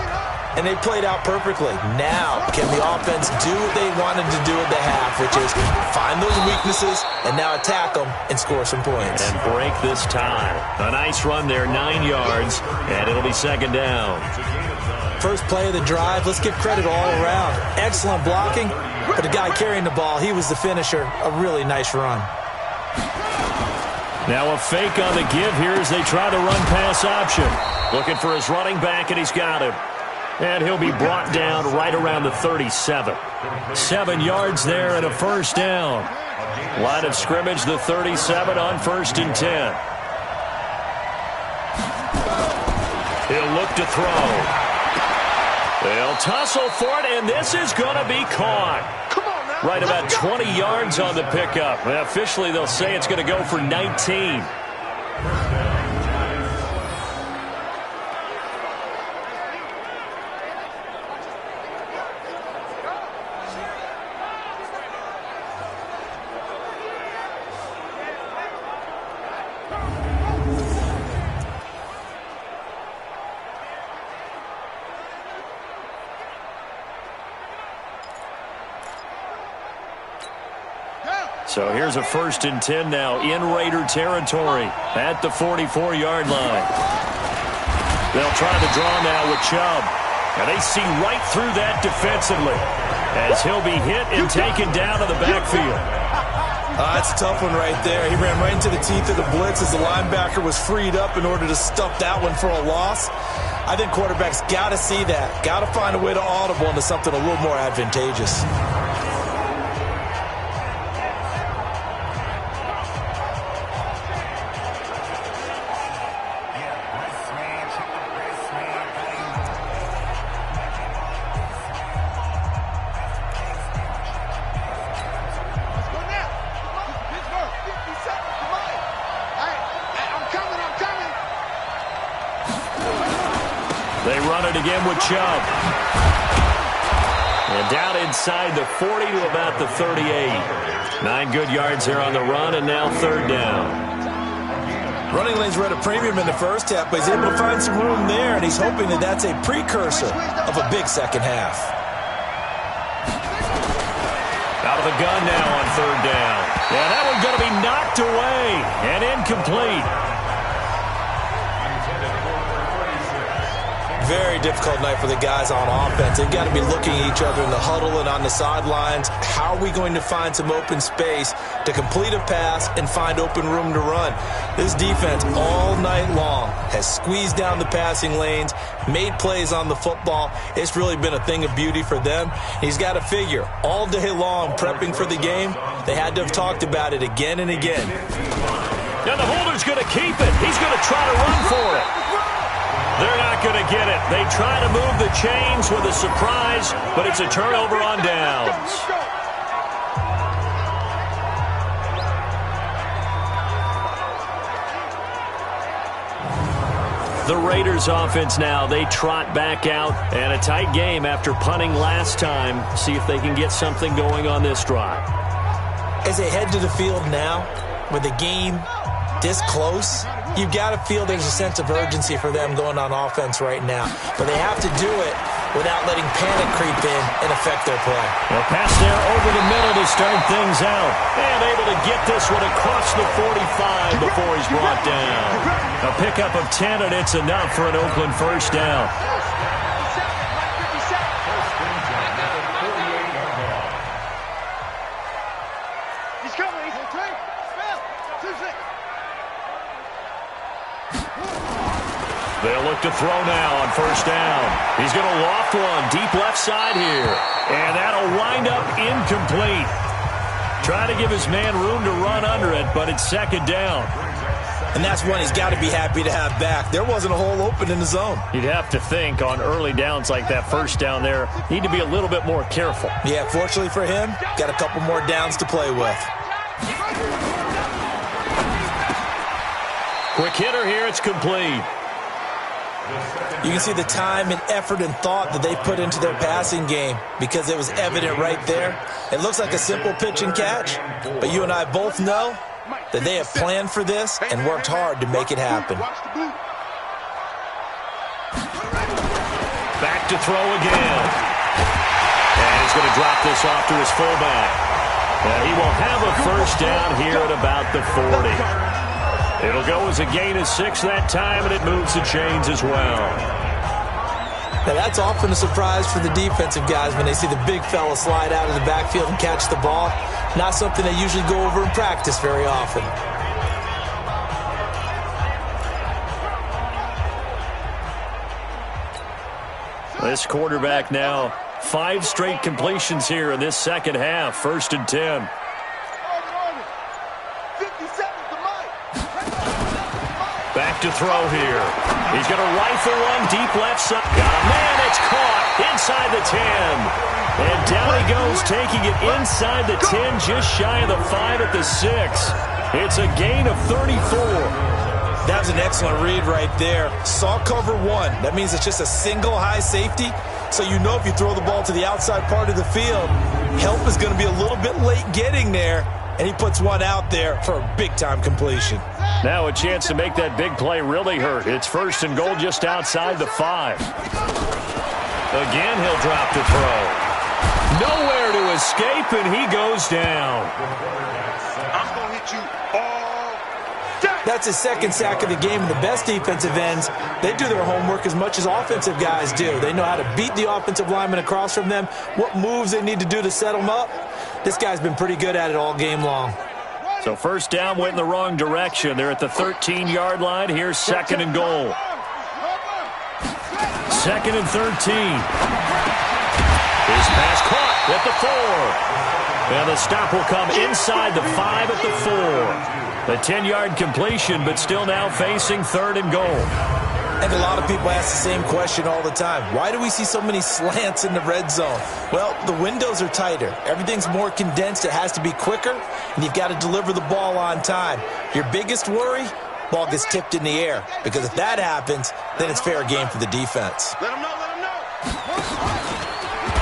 And they played out perfectly. Now, can the offense do what they wanted to do at the half, which is find those weaknesses and now attack them and score some points. And break this tie. A nice run there, 9 yards, and it'll be second down. First play of the drive, let's give credit all around. Excellent blocking, but the guy carrying the ball, he was the finisher. A really nice run. Now a fake on the give here as they try the run-pass option. Looking for his running back, and he's got him. And he'll be brought down right around the 37. 7 yards there and a first down. Line of scrimmage, the 37 on 1st and 10. He'll look to throw. They'll tussle for it, and this is going to be caught. Right about 20 yards on the pickup. Well, officially, they'll say it's going to go for 19. So here's a 1st and 10 now in Raider territory at the 44-yard line. They'll try the draw now with Chubb. And they see right through that defensively as he'll be hit and taken down to the backfield. That's a tough one right there. He ran right into the teeth of the blitz as the linebacker was freed up in order to stuff that one for a loss. I think quarterbacks got to see that. Got to find a way to audible into something a little more advantageous. They run it again with Chubb. And down inside the 40 to about the 38. 9 good yards here on the run, and now 3rd down. Running lanes were at a premium in the first half, but he's able to find some room there, and he's hoping that that's a precursor of a big second half. Out of the gun now on 3rd down. Yeah, that one's going to be knocked away and incomplete. very difficult night for the guys on offense. They've got to be looking at each other in the huddle and on the sidelines. How are we going to find some open space to complete a pass and find open room to run? This defense all night long has squeezed down the passing lanes, made plays on the football. It's really been a thing of beauty for them. He's got to figure all day long prepping for the game. They had to have talked about it again and again. And the holder's going to keep it. He's going to try to run for it. They're not going to get it. They try to move the chains with a surprise, but it's a turnover on downs. The Raiders offense now, they trot back out, and a tight game after punting last time. See if they can get something going on this drive. As they head to the field now, with the game this close, you've got to feel there's a sense of urgency for them going on offense right now. But they have to do it without letting panic creep in and affect their play. A pass there over the middle to start things out. And able to get this one across the 45 before he's brought down. A pickup of 10, and it's enough for an Oakland first down. They'll look to throw now on first down. He's going to loft one deep left side here. And that'll wind up incomplete. Trying to give his man room to run under it, but it's second down. And that's one he's got to be happy to have back. There wasn't a hole open in the zone. You'd have to think on early downs like that first down there, need to be a little bit more careful. Yeah, fortunately for him, got a couple more downs to play with. Quick hitter here, it's complete. You can see the time and effort and thought that they put into their passing game because it was evident right there. It looks like a simple pitch and catch, but you and I both know that they have planned for this and worked hard to make it happen. Back to throw again. And he's going to drop this off to his fullback. And he will have a first down here at about the 40. It'll go as a gain of 6 that time, and it moves the chains as well. Now that's often a surprise for the defensive guys when they see the big fella slide out of the backfield and catch the ball. Not something they usually go over in practice very often. This quarterback now, 5 straight completions here in this second half. First and 10. Back to throw here. He's going to rifle one deep left side. Got a man, it's caught inside the 10. And down he goes, taking it inside the 10, just shy of the 5 at the 6. It's a gain of 34. That was an excellent read right there. Saw cover 1. That means it's just a single high safety. So you know if you throw the ball to the outside part of the field, help is going to be a little bit late getting there. And he puts one out there for a big-time completion. Now a chance to make that big play really hurt. It's first and goal just outside the 5. Again, he'll drop to throw. Nowhere to escape, and he goes down. I'm going to hit you all day. That's his second sack of the game, and the best defensive ends, they do their homework as much as offensive guys do. They know how to beat the offensive lineman across from them, what moves they need to do to set them up. This guy's been pretty good at it all game long. So first down went in the wrong direction. They're at the 13-yard line. Here's second and goal. Second and 13. His pass caught at the 4. And the stop will come inside the 5 at the 4. A 10-yard completion, but still now facing third and goal. And a lot of people ask the same question all the time. Why do we see so many slants in the red zone? Well, the windows are tighter. Everything's more condensed. It has to be quicker, and you've got to deliver the ball on time. Your biggest worry? Ball gets tipped in the air. Because if that happens, then it's fair game for the defense. Let him know, let him know.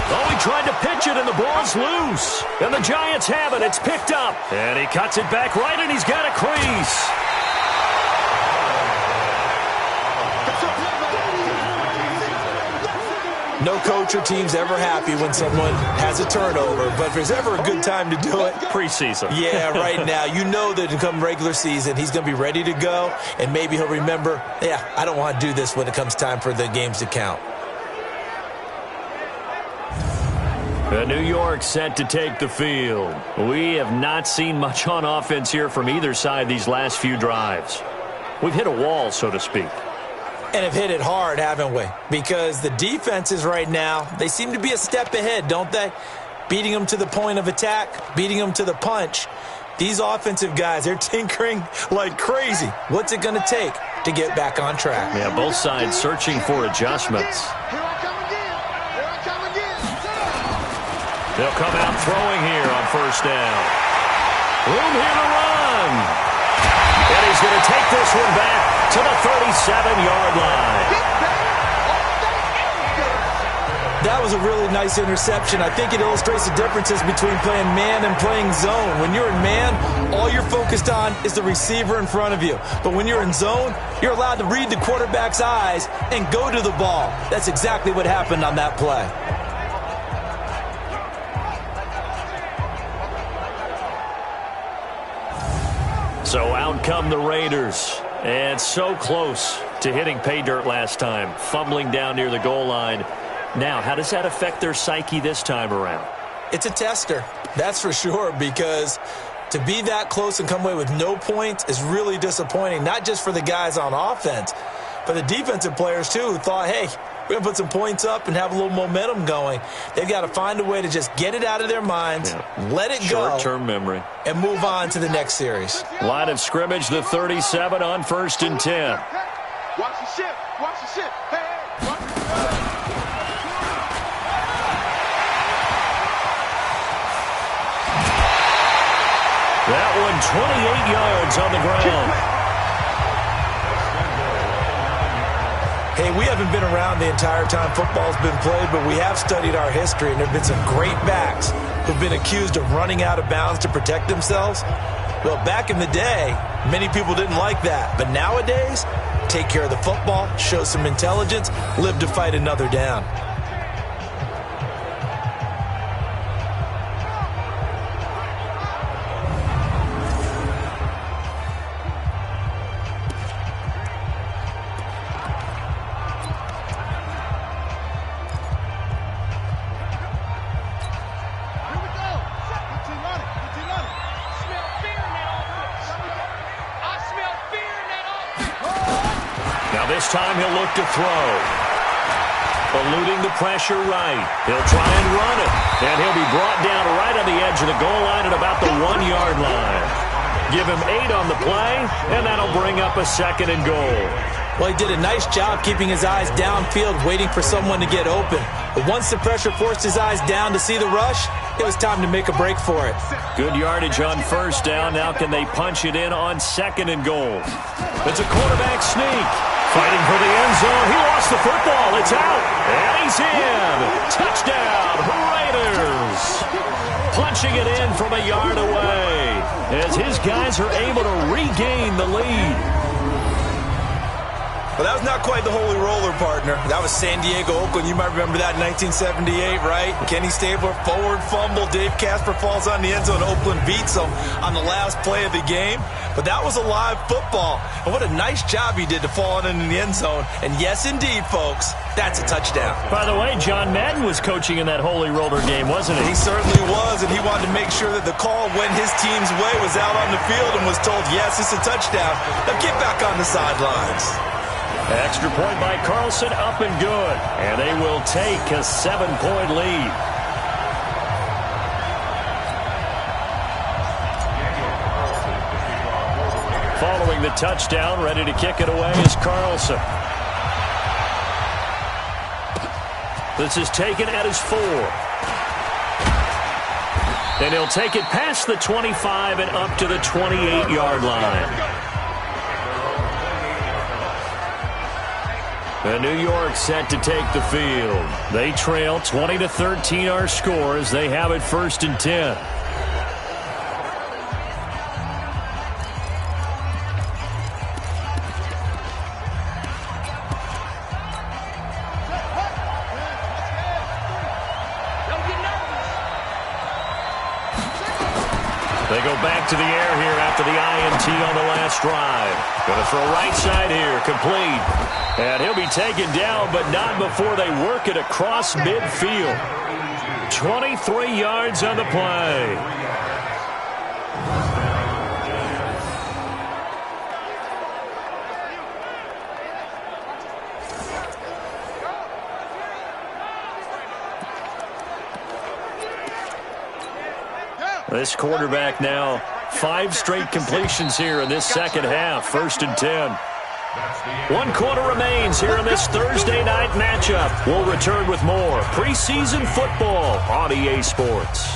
Oh, he tried to pitch it, and the ball's loose. And the Giants have it. It's picked up. And he cuts it back right, and he's got a crease. No No coach or team's ever happy when someone has a turnover, but if there's ever a good time to do it, preseason. Yeah, right now. You know that come regular season, he's going to be ready to go, and maybe he'll remember, yeah, I don't want to do this when it comes time for the games to count. New York set to take the field. We have not seen much on offense here from either side these last few drives. We've hit a wall, so to speak. And have hit it hard, haven't we? Because the defenses right now, they seem to be a step ahead, don't they? Beating them to the point of attack, beating them to the punch. These offensive guys, they're tinkering like crazy. What's it going to take to get back on track? Yeah, both sides searching for adjustments. Here I come again. Here I come again. They'll come out throwing here on first down. Room here to run. And he's going to take this one back to the 37-yard line. That was a really nice interception. I think it illustrates the differences between playing man and playing zone. When you're in man, all you're focused on is the receiver in front of you. But when you're in zone, you're allowed to read the quarterback's eyes and go to the ball. That's exactly what happened on that play. So out come the Raiders. And so close to hitting pay dirt last time, fumbling down near the goal line. Now, how does that affect their psyche this time around? It's a tester, that's for sure, because to be that close and come away with no points is really disappointing, not just for the guys on offense, but the defensive players, too, who thought, hey, we're going to put some points up and have a little momentum going. They've got to find a way to just get it out of their minds, let it go. Short-term memory. And move on to the next series. Line of scrimmage, the 37 on 1st and 10. Watch the ship. Watch the ship. Hey, watch the ship. That one 28 yards on the ground. Hey, we haven't been around the entire time football's been played, but we have studied our history, and there have been some great backs who've been accused of running out of bounds to protect themselves. Well, back in the day, many people didn't like that. But nowadays, take care of the football, show some intelligence, live to fight another down. This time he'll look to throw. Eluding the pressure right. He'll try and run it. And he'll be brought down right on the edge of the goal line at about the 1-yard line. Give him 8 on the play, and that'll bring up a 2nd and goal. Well, he did a nice job keeping his eyes downfield, waiting for someone to get open. But once the pressure forced his eyes down to see the rush, it was time to make a break for it. Good yardage on first down. Now can they punch it in on 2nd and goal? It's a quarterback sneak. Fighting for the end zone. He lost the football. It's out. And he's in. Touchdown, Raiders. Punching it in from a yard away as his guys are able to regain the lead. Well, that was not quite the holy roller, partner. That was San Diego, Oakland. You might remember that in 1978, right? Kenny Stabler, forward fumble. Dave Casper falls on the end zone. Oakland beats him on the last play of the game. But that was a live football. And what a nice job he did to fall in the end zone. And yes, indeed, folks, that's a touchdown. By the way, John Madden was coaching in that holy roller game, wasn't he? He certainly was, and he wanted to make sure that the call went his team's way, was out on the field and was told, yes, it's a touchdown. Now get back on the sidelines. Extra point by Carlson, up and good. And they will take a 7-point lead. Following the touchdown, ready to kick it away is Carlson. This is taken at his 4. And he'll take it past the 25 and up to the 28-yard line. And New York set to take the field. They trail 20-13 our score as they have it 1st and 10. They go back to the air here after the INT on the last drive. Going to throw right side here, complete. And he'll be taken down, but not before they work it across midfield. 23 yards on the play. This quarterback now, 5 straight completions here in this second half, 1st and 10. 1 quarter remains here in this Thursday night matchup. We'll return with more preseason football on EA Sports.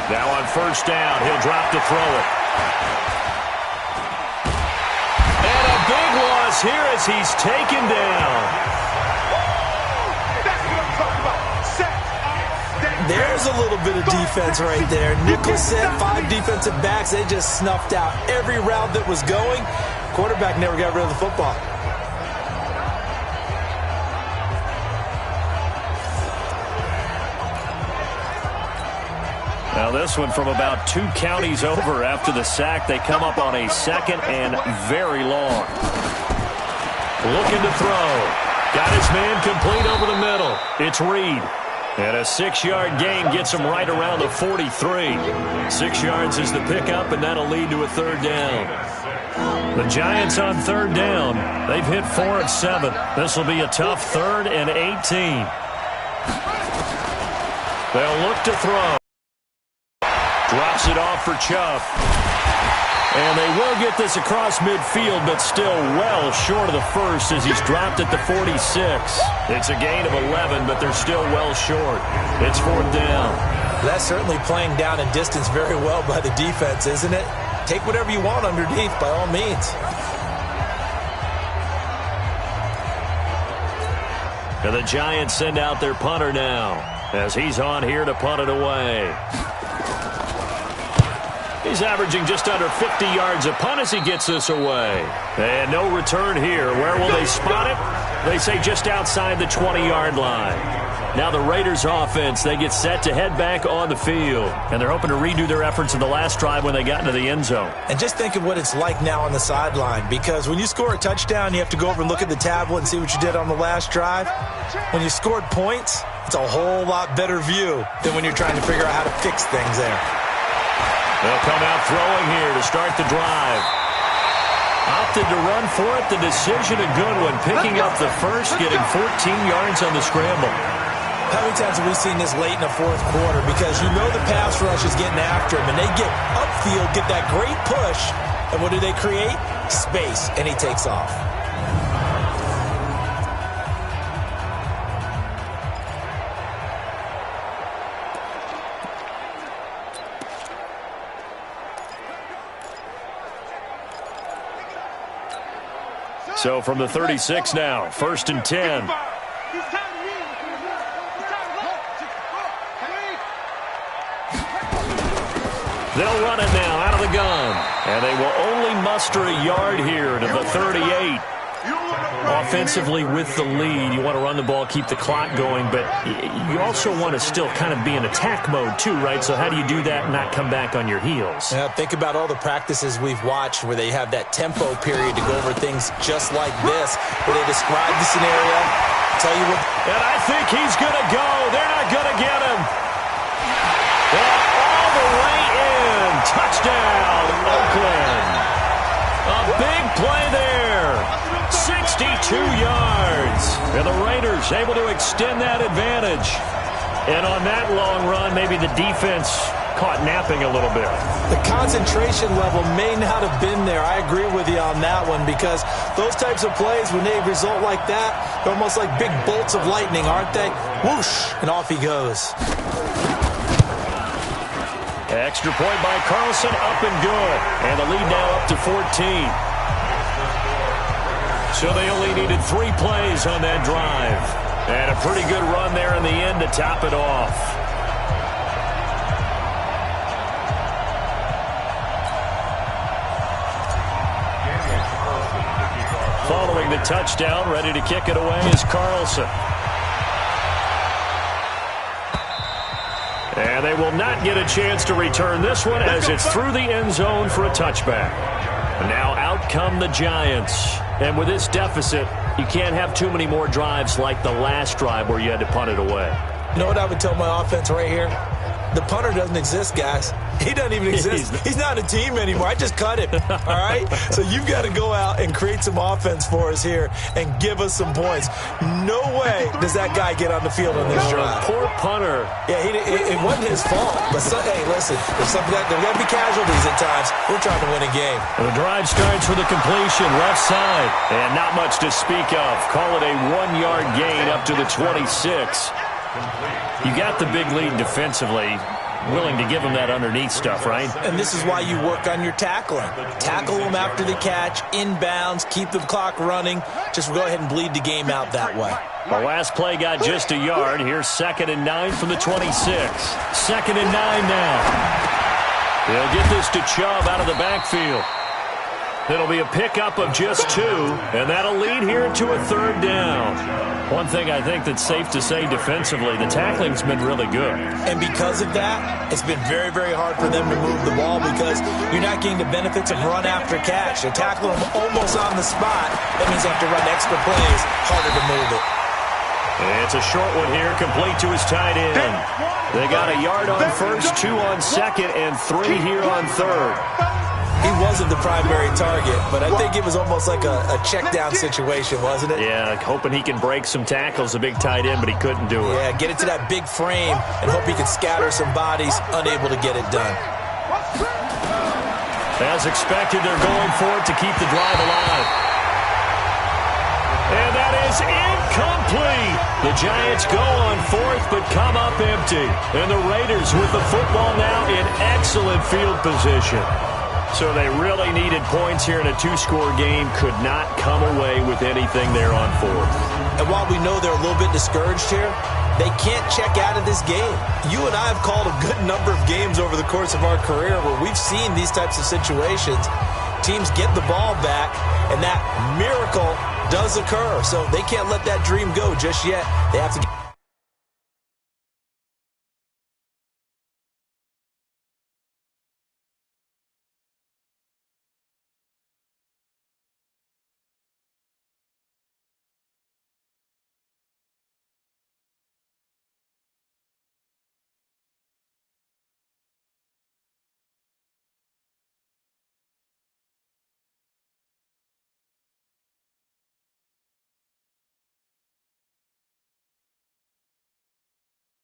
Now on 1st down, he'll drop to throw it. And a big loss here as he's taken down. There's a little bit of defense right there. Nickel set, 5 defensive backs. They just snuffed out every route that was going. Quarterback never got rid of the football. Now this one from about 2 counties over after the sack. They come up on a 2nd and very long. Looking to throw. Got his man complete over the middle. It's Reed. And a 6-yard gain gets him right around the 43. 6 yards is the pickup, and that'll lead to a 3rd down. The Giants on 3rd down. They've hit 4 of 7. This will be a tough 3rd and 18. They'll look to throw. Drops it off for Chubb. And they will get this across midfield, but still well short of the first as he's dropped at the 46. It's a gain of 11, but they're still well short. It's 4th down. That's certainly playing down in distance very well by the defense, isn't it? Take whatever you want underneath, by all means. And the Giants send out their punter now as he's on here to punt it away. He's averaging just under 50 yards a punt as he gets this away. And no return here. Where will they spot it? They say just outside the 20-yard line. Now the Raiders offense, they get set to head back on the field. And they're hoping to redo their efforts in the last drive when they got into the end zone. And just think of what it's like now on the sideline, because when you score a touchdown, you have to go over and look at the tablet and see what you did on the last drive. When you scored points, it's a whole lot better view than when you're trying to figure out how to fix things there. They'll come out throwing here to start the drive. Opted to run for it. The decision a good one. Picking up the first, getting 14 yards on the scramble. How many times have we seen this late in the 4th quarter? Because you know the pass rush is getting after him, and they get upfield, get that great push, and what do they create? Space, and he takes off. So from the 36 now, 1st and 10. They'll run it now out of the gun. And they will only muster a yard here to the 38. Offensively with the lead, you want to run the ball, keep the clock going, but you also want to still kind of be in attack mode too, right? So how do you do that and not come back on your heels? Yeah, think about all the practices we've watched where they have that tempo period to go over things just like this, where they describe the scenario, tell you what. And I think he's going to go. They're not going to get him. And all the way in. Touchdown, Oakland. A big play there. 62 yards. And the Raiders able to extend that advantage. And on that long run, maybe the defense caught napping a little bit. The concentration level may not have been there. I agree with you on that one, because those types of plays, when they result like that, they're almost like big bolts of lightning, aren't they? Whoosh, and off he goes. Extra point by Carlson, up and good. And the lead now up to 14. So they only needed 3 plays on that drive. And a pretty good run there in the end to top it off. the touchdown, ready to kick it away is Carlson. And they will not get a chance to return this one as it's through the end zone for a touchback. Now out come the Giants. And with this deficit, you can't have too many more drives like the last drive where you had to punt it away. You know what I would tell my offense right here? The punter doesn't exist, guys. He doesn't even exist. He's not a team anymore. I just cut him, all right? So you've got to go out and create some offense for us here and give us some points. No way does that guy get on the field on this drive. Poor punter. Yeah, it wasn't his fault. But, hey, listen, there's got to be casualties at times. We're trying to win a game. And the drive starts with a completion, left side. And not much to speak of. Call it a 1-yard gain up to the 26. You got the big lead defensively. Willing to give them that underneath stuff, right? And this is why you work on your tackling. Tackle them after the catch, inbounds, keep the clock running. Just go ahead and bleed the game out that way. The last play got just a yard. Here's 2nd and 9 from the 26. 2nd and 9 now. They'll get this to Chubb out of the backfield. It'll be a pickup of just 2, and that'll lead here to a 3rd down. One thing I think that's safe to say defensively, the tackling's been really good. And because of that, it's been very, very hard for them to move the ball because you're not getting the benefits of run after catch. They're tackling them almost on the spot. That means they have to run extra plays, harder to move it. And it's a short one here, complete to his tight end. They got a yard on first, 2 on second, and 3 here on third. He wasn't the primary target, but I think it was almost like a check-down situation, wasn't it? Yeah, hoping he can break some tackles, a big tight end, but he couldn't do it. Yeah, get it to that big frame and hope he can scatter some bodies, unable to get it done. As expected, they're going for it to keep the drive alive. And that is incomplete. The Giants go on 4th, but come up empty. And the Raiders with the football now in excellent field position. So they really needed points here in a 2-score game. Could not come away with anything there on 4th. And while we know they're a little bit discouraged here, they can't check out of this game. You and I have called a good number of games over the course of our career where we've seen these types of situations. Teams get the ball back, and that miracle does occur. So they can't let that dream go just yet. They have to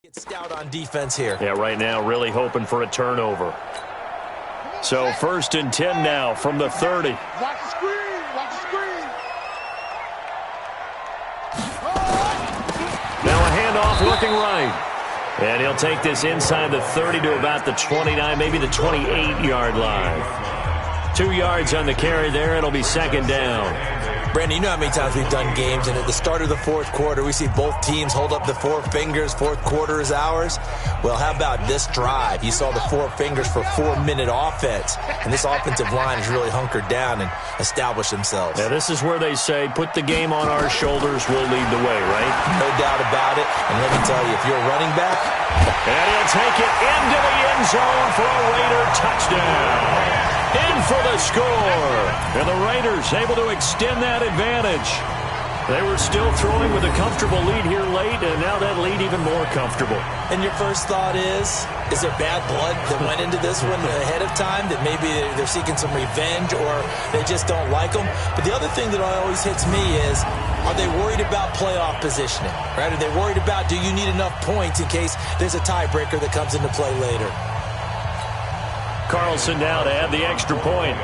get stout on defense here. Yeah, right now really hoping for a turnover. So 1st and 10 now from the 30. Watch the screen. Watch the screen. Now a handoff looking right. And he'll take this inside the 30 to about the 29, maybe the 28-yard line. 2 yards on the carry there. It'll be 2nd down. Brandon, you know how many times we've done games, and at the start of the 4th quarter, we see both teams hold up the 4 fingers, 4th quarter is ours. Well, how about this drive? You saw the 4 fingers for 4-minute offense, and this offensive line has really hunkered down and established themselves. Now, this is where they say, put the game on our shoulders, we'll lead the way, right? No doubt about it, and let me tell you, if you're a running back, and he'll take it into the end zone for a Raider touchdown. In for the score. And the Raiders able to extend that advantage. They were still throwing with a comfortable lead here late, and now that lead even more comfortable. And your first thought is there bad blood that went into this one ahead of time, that maybe they're seeking some revenge or they just don't like them? But the other thing that always hits me is, are they worried about playoff positioning? Right? Are they worried about, do you need enough points in case there's a tiebreaker that comes into play later? Carlson now to add the extra point.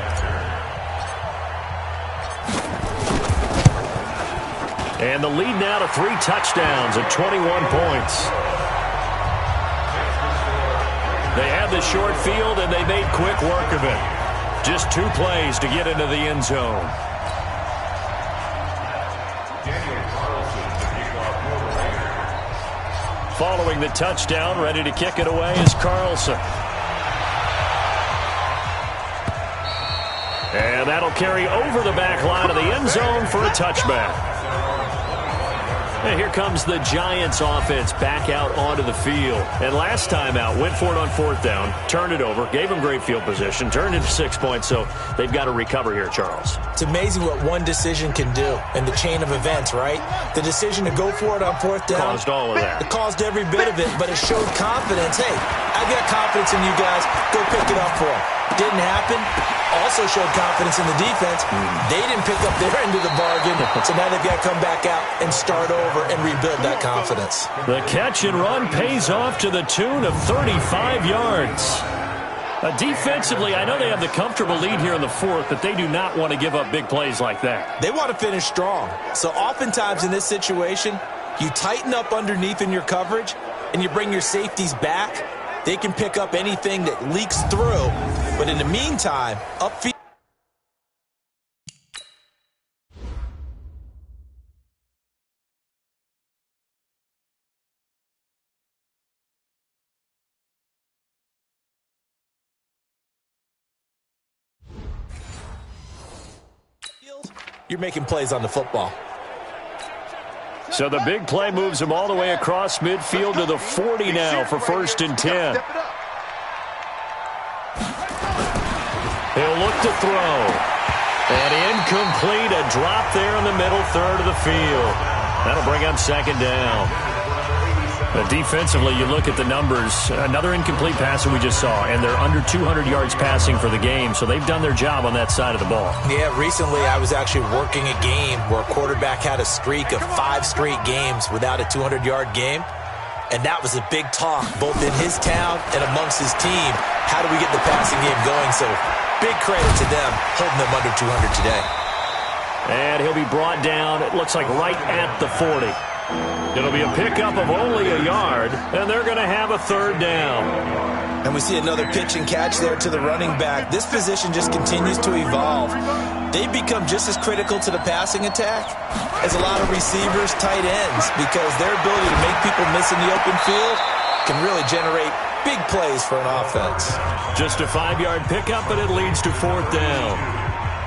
And the lead now to 3 touchdowns at 21 points. They had the short field, and they made quick work of it. Just 2 plays to get into the end zone. Following the touchdown, ready to kick it away is Carlson. And that'll carry over the back line of the end zone for a touchback. And here comes the Giants offense back out onto the field. And last time out, went for it on 4th down, turned it over, gave them great field position, turned into 6 points, so they've got to recover here, Charles. It's amazing what one decision can do in the chain of events, right? The decision to go for it on 4th down. Caused all of that. It caused every bit of it, but it showed confidence. Hey, I've got confidence in you guys. Go pick it up for them. Didn't happen. Also showed confidence in the defense. They didn't pick up their end of the bargain, so now they've got to come back out and start over and rebuild that confidence. The catch and run pays off to the tune of 35 yards. Defensively, I know they have the comfortable lead here in the 4th, but they do not want to give up big plays like that. They want to finish strong. So oftentimes in this situation, you tighten up underneath in your coverage, and you bring your safeties back. They can pick up anything that leaks through. But in the meantime, upfield. You're making plays on the football. So the big play moves him all the way across midfield to the 40 now for 1st and 10. He'll look to throw. And incomplete, a drop there in the middle third of the field. That'll bring up 2nd down. But defensively, you look at the numbers. Another incomplete pass that we just saw, and they're under 200 yards passing for the game, so they've done their job on that side of the ball. Yeah, recently I was actually working a game where a quarterback had a streak of 5 straight games without a 200-yard game, and that was a big talk both in his town and amongst his team. How do we get the passing game going? So big credit to them holding them under 200 today. And he'll be brought down, it looks like right at the 40. It'll be a pickup of only a yard, and they're going to have a 3rd down. And we see another pitch and catch there to the running back. This position just continues to evolve. They become just as critical to the passing attack as a lot of receivers, tight ends, because their ability to make people miss in the open field can really generate big plays for an offense. Just a 5-yard pickup, but it leads to 4th down.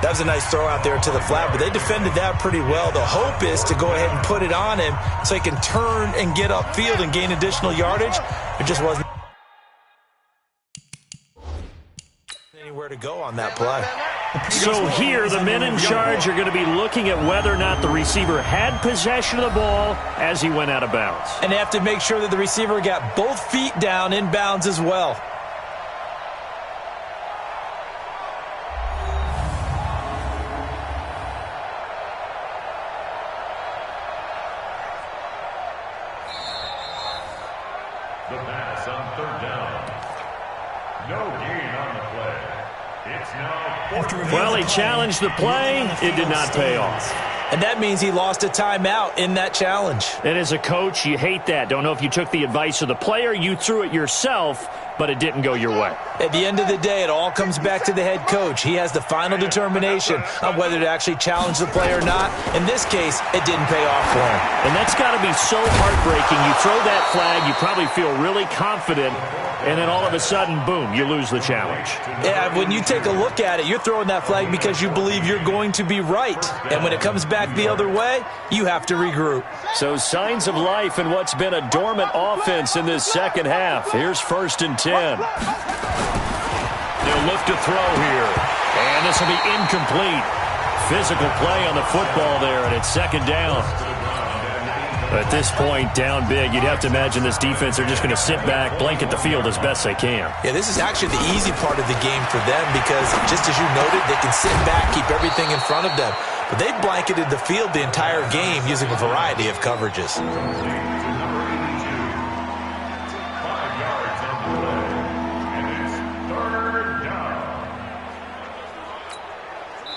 That was a nice throw out there to the flat, but they defended that pretty well. The hope is to go ahead and put it on him so he can turn and get upfield and gain additional yardage. It just wasn't anywhere to go on that play. So here, the men in charge are going to be looking at whether or not the receiver had possession of the ball as he went out of bounds. And they have to make sure that the receiver got both feet down in bounds as well. The pass on 3rd down. No gain on the play. It's now... Well, he challenged the play. It did not pay off. And that means he lost a timeout in that challenge. And as a coach, you hate that. Don't know if you took the advice of the player, you threw it yourself, but it didn't go your way. At the end of the day, it all comes back to the head coach. He has the final determination on whether to actually challenge the play or not. In this case, it didn't pay off for him. And that's got to be so heartbreaking. You throw that flag, you probably feel really confident, and then all of a sudden, boom, you lose the challenge. Yeah, when you take a look at it, you're throwing that flag because you believe you're going to be right. And when it comes back the other way, you have to regroup. So signs of life in what's been a dormant offense in this second half. Here's 1st and 10. They'll look to throw here. And this will be incomplete. Physical play on the football there, and it's 2nd down. At this point, down big, you'd have to imagine this defense are just going to sit back, blanket the field as best they can. Yeah, this is actually the easy part of the game for them because, just as you noted, they can sit back, keep everything in front of them. But they've blanketed the field the entire game using a variety of coverages. 5 yards on the play. And it's 3rd down.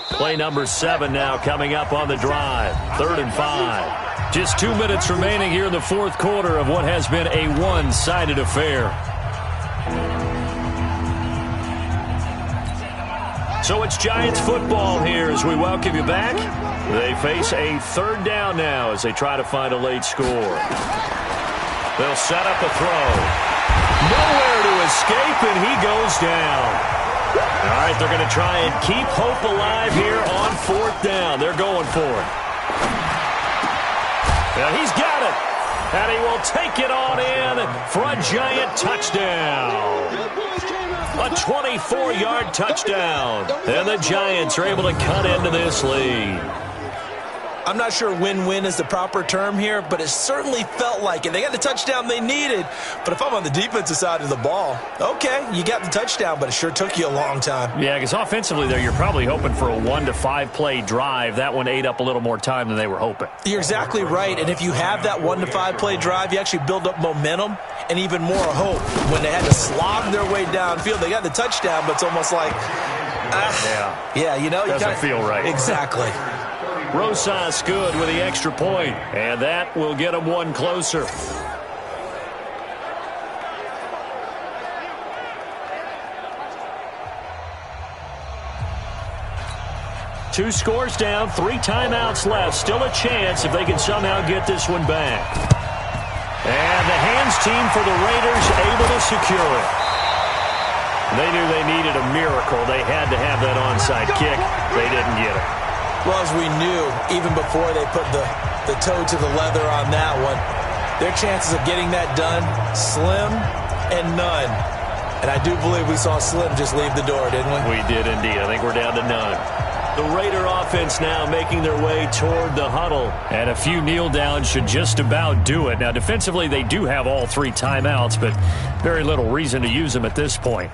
Play number 7 now coming up on the drive. 3rd and 5. Just 2 minutes remaining here in the 4th quarter of what has been a one-sided affair. So it's Giants football here as we welcome you back. They face a 3rd down now as they try to find a late score. They'll set up a throw. Nowhere to escape, and he goes down. All right, they're going to try and keep hope alive here on 4th down. They're going for it. Now he's got it. And he will take it on in for a Giant touchdown. A 24-yard touchdown. And the Giants are able to cut into this lead. I'm not sure win-win is the proper term here, but it certainly felt like it. They got the touchdown they needed, but if I'm on the defensive side of the ball, okay, you got the touchdown, but it sure took you a long time. Yeah, because offensively there, you're probably hoping for a 1 to 5 play drive. That one ate up a little more time than they were hoping. You're exactly right, and if you have that 1 to 5 play drive, you actually build up momentum and even more hope. When they had to slog their way downfield, they got the touchdown, but it's almost like, yeah, you know, doesn't feel right. Exactly. Rosas good with the extra point, and that will get him one closer. Two scores down, 3 timeouts left. Still a chance if they can somehow get this one back. And the hands team for the Raiders able to secure it. They knew they needed a miracle. They had to have that onside kick. They didn't get it. Well, as we knew, even before they put the toe to the leather on that one, their chances of getting that done, slim and none. And I do believe we saw Slim just leave the door, didn't we? We did indeed. I think we're down to none. The Raider offense now making their way toward the huddle. And a few kneel downs should just about do it. Now, defensively, they do have all 3 timeouts, but very little reason to use them at this point.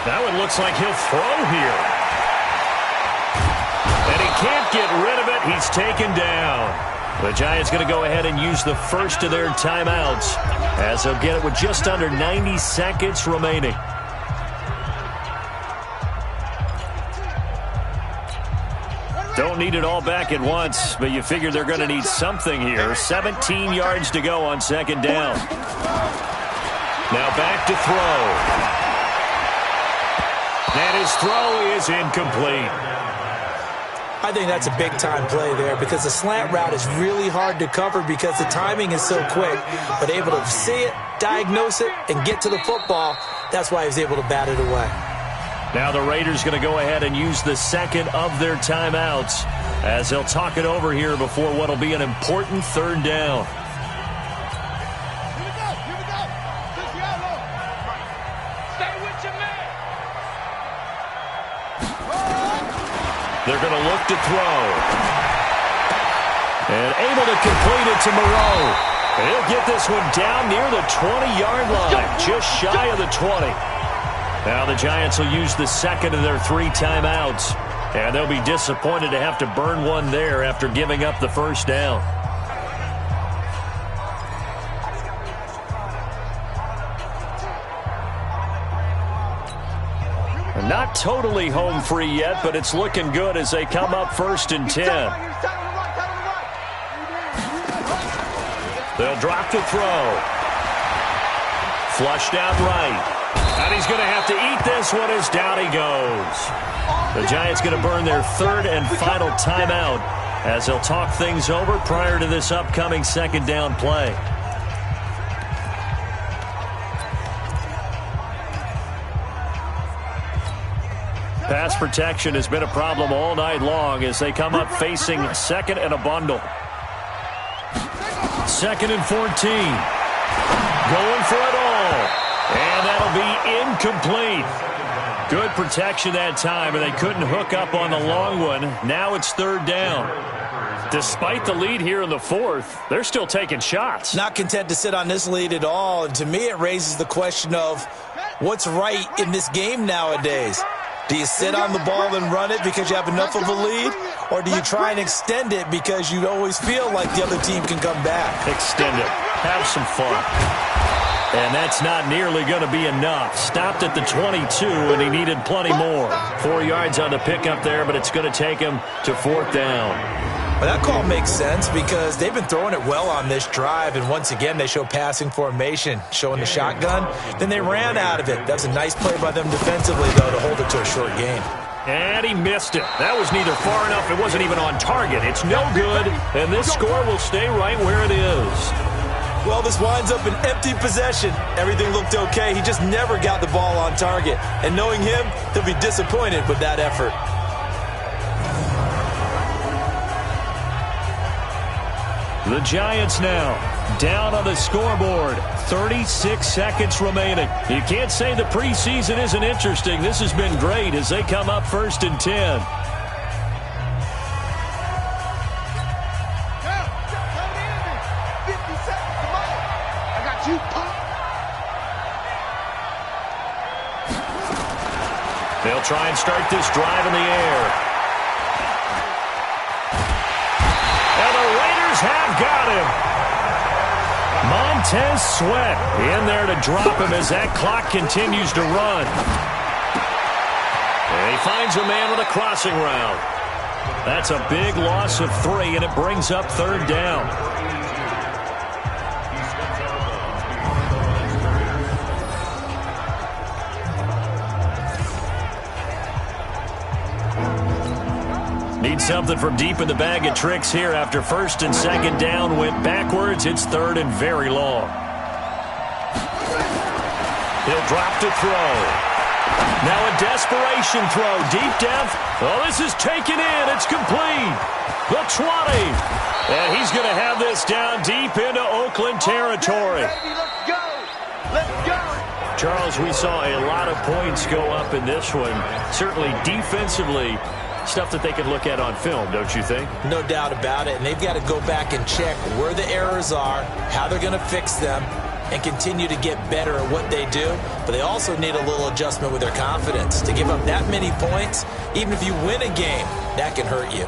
That one looks like he'll throw here. And he can't get rid of it. He's taken down. The Giants going to go ahead and use the first of their timeouts as they'll get it with just under 90 seconds remaining. Don't need it all back at once, but you figure they're going to need something here. 17 yards to go on 2nd down. Now back to throw. And his throw is incomplete. I think that's a big-time play there because the slant route is really hard to cover because the timing is so quick. But able to see it, diagnose it, and get to the football, that's why he was able to bat it away. Now the Raiders going to go ahead and use the second of their timeouts as they'll talk it over here before what will be an important 3rd down. They're going to look to throw. And able to complete it to Moreau. And he'll get this one down near the 20-yard line, just shy of the 20. Now the Giants will use the second of their 3 timeouts. And they'll be disappointed to have to burn one there after giving up the first down. Not totally home free yet, but it's looking good as they come up 1st and 10. They'll drop the throw. Flushed out right. And he's going to have to eat this one as down he goes. The Giants going to burn their 3rd and final timeout as they'll talk things over prior to this upcoming 2nd down play. Pass protection has been a problem all night long as they come up facing 2nd and a bundle. 2nd and 14. Going for it all. And that'll be incomplete. Good protection that time, and they couldn't hook up on the long one. Now it's 3rd down. Despite the lead here in the 4th, they're still taking shots. Not content to sit on this lead at all. And to me, it raises the question of what's right in this game nowadays. Do you sit on the ball and run it because you have enough of a lead? Or do you try and extend it because you always feel like the other team can come back? Extend it. Have some fun. And that's not nearly going to be enough. Stopped at the 22, and he needed plenty more. 4 yards on the pickup there, but it's going to take him to 4th down. Well, that call makes sense because they've been throwing it well on this drive, and once again they show passing formation, showing the shotgun. Then they ran out of it. That was a nice play by them defensively, though, to hold it to a short gain. And he missed it. That was neither far enough. It wasn't even on target. It's no good, and this score will stay right where it is. Well, this winds up an empty possession. Everything looked okay. He just never got the ball on target. And knowing him, he'll be disappointed with that effort. The Giants now down on the scoreboard. 36 seconds remaining. You can't say the preseason isn't interesting. This has been great as they come up 1st and 10. They'll try and start this drive in the air. And the Raiders have got him. Montez Sweat in there to drop him as that clock continues to run. And he finds a man with a crossing route. That's a big loss of 3, and it brings up 3rd down. Need something from deep in the bag of tricks here after 1st and 2nd down went backwards. It's 3rd and very long. He'll drop to throw. Now a desperation throw. Deep depth. Oh, this is taken in. It's complete. The 20. And he's going to have this down deep into Oakland territory. Let's go. Let's go. Charles, we saw a lot of points go up in this one. Certainly defensively, stuff that they can look at on film, don't you think? No doubt about it. And they've got to go back and check where the errors are, how they're going to fix them, and continue to get better at what they do. But they also need a little adjustment with their confidence. To give up that many points, even if you win a game, that can hurt you.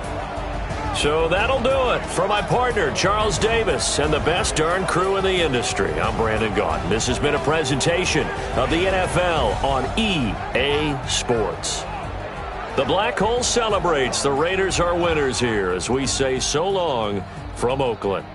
So that'll do it. For my partner, Charles Davis, and the best darn crew in the industry, I'm Brandon Gaudin. This has been a presentation of the NFL on EA Sports. The Black Hole celebrates. The Raiders are winners here as we say so long from Oakland.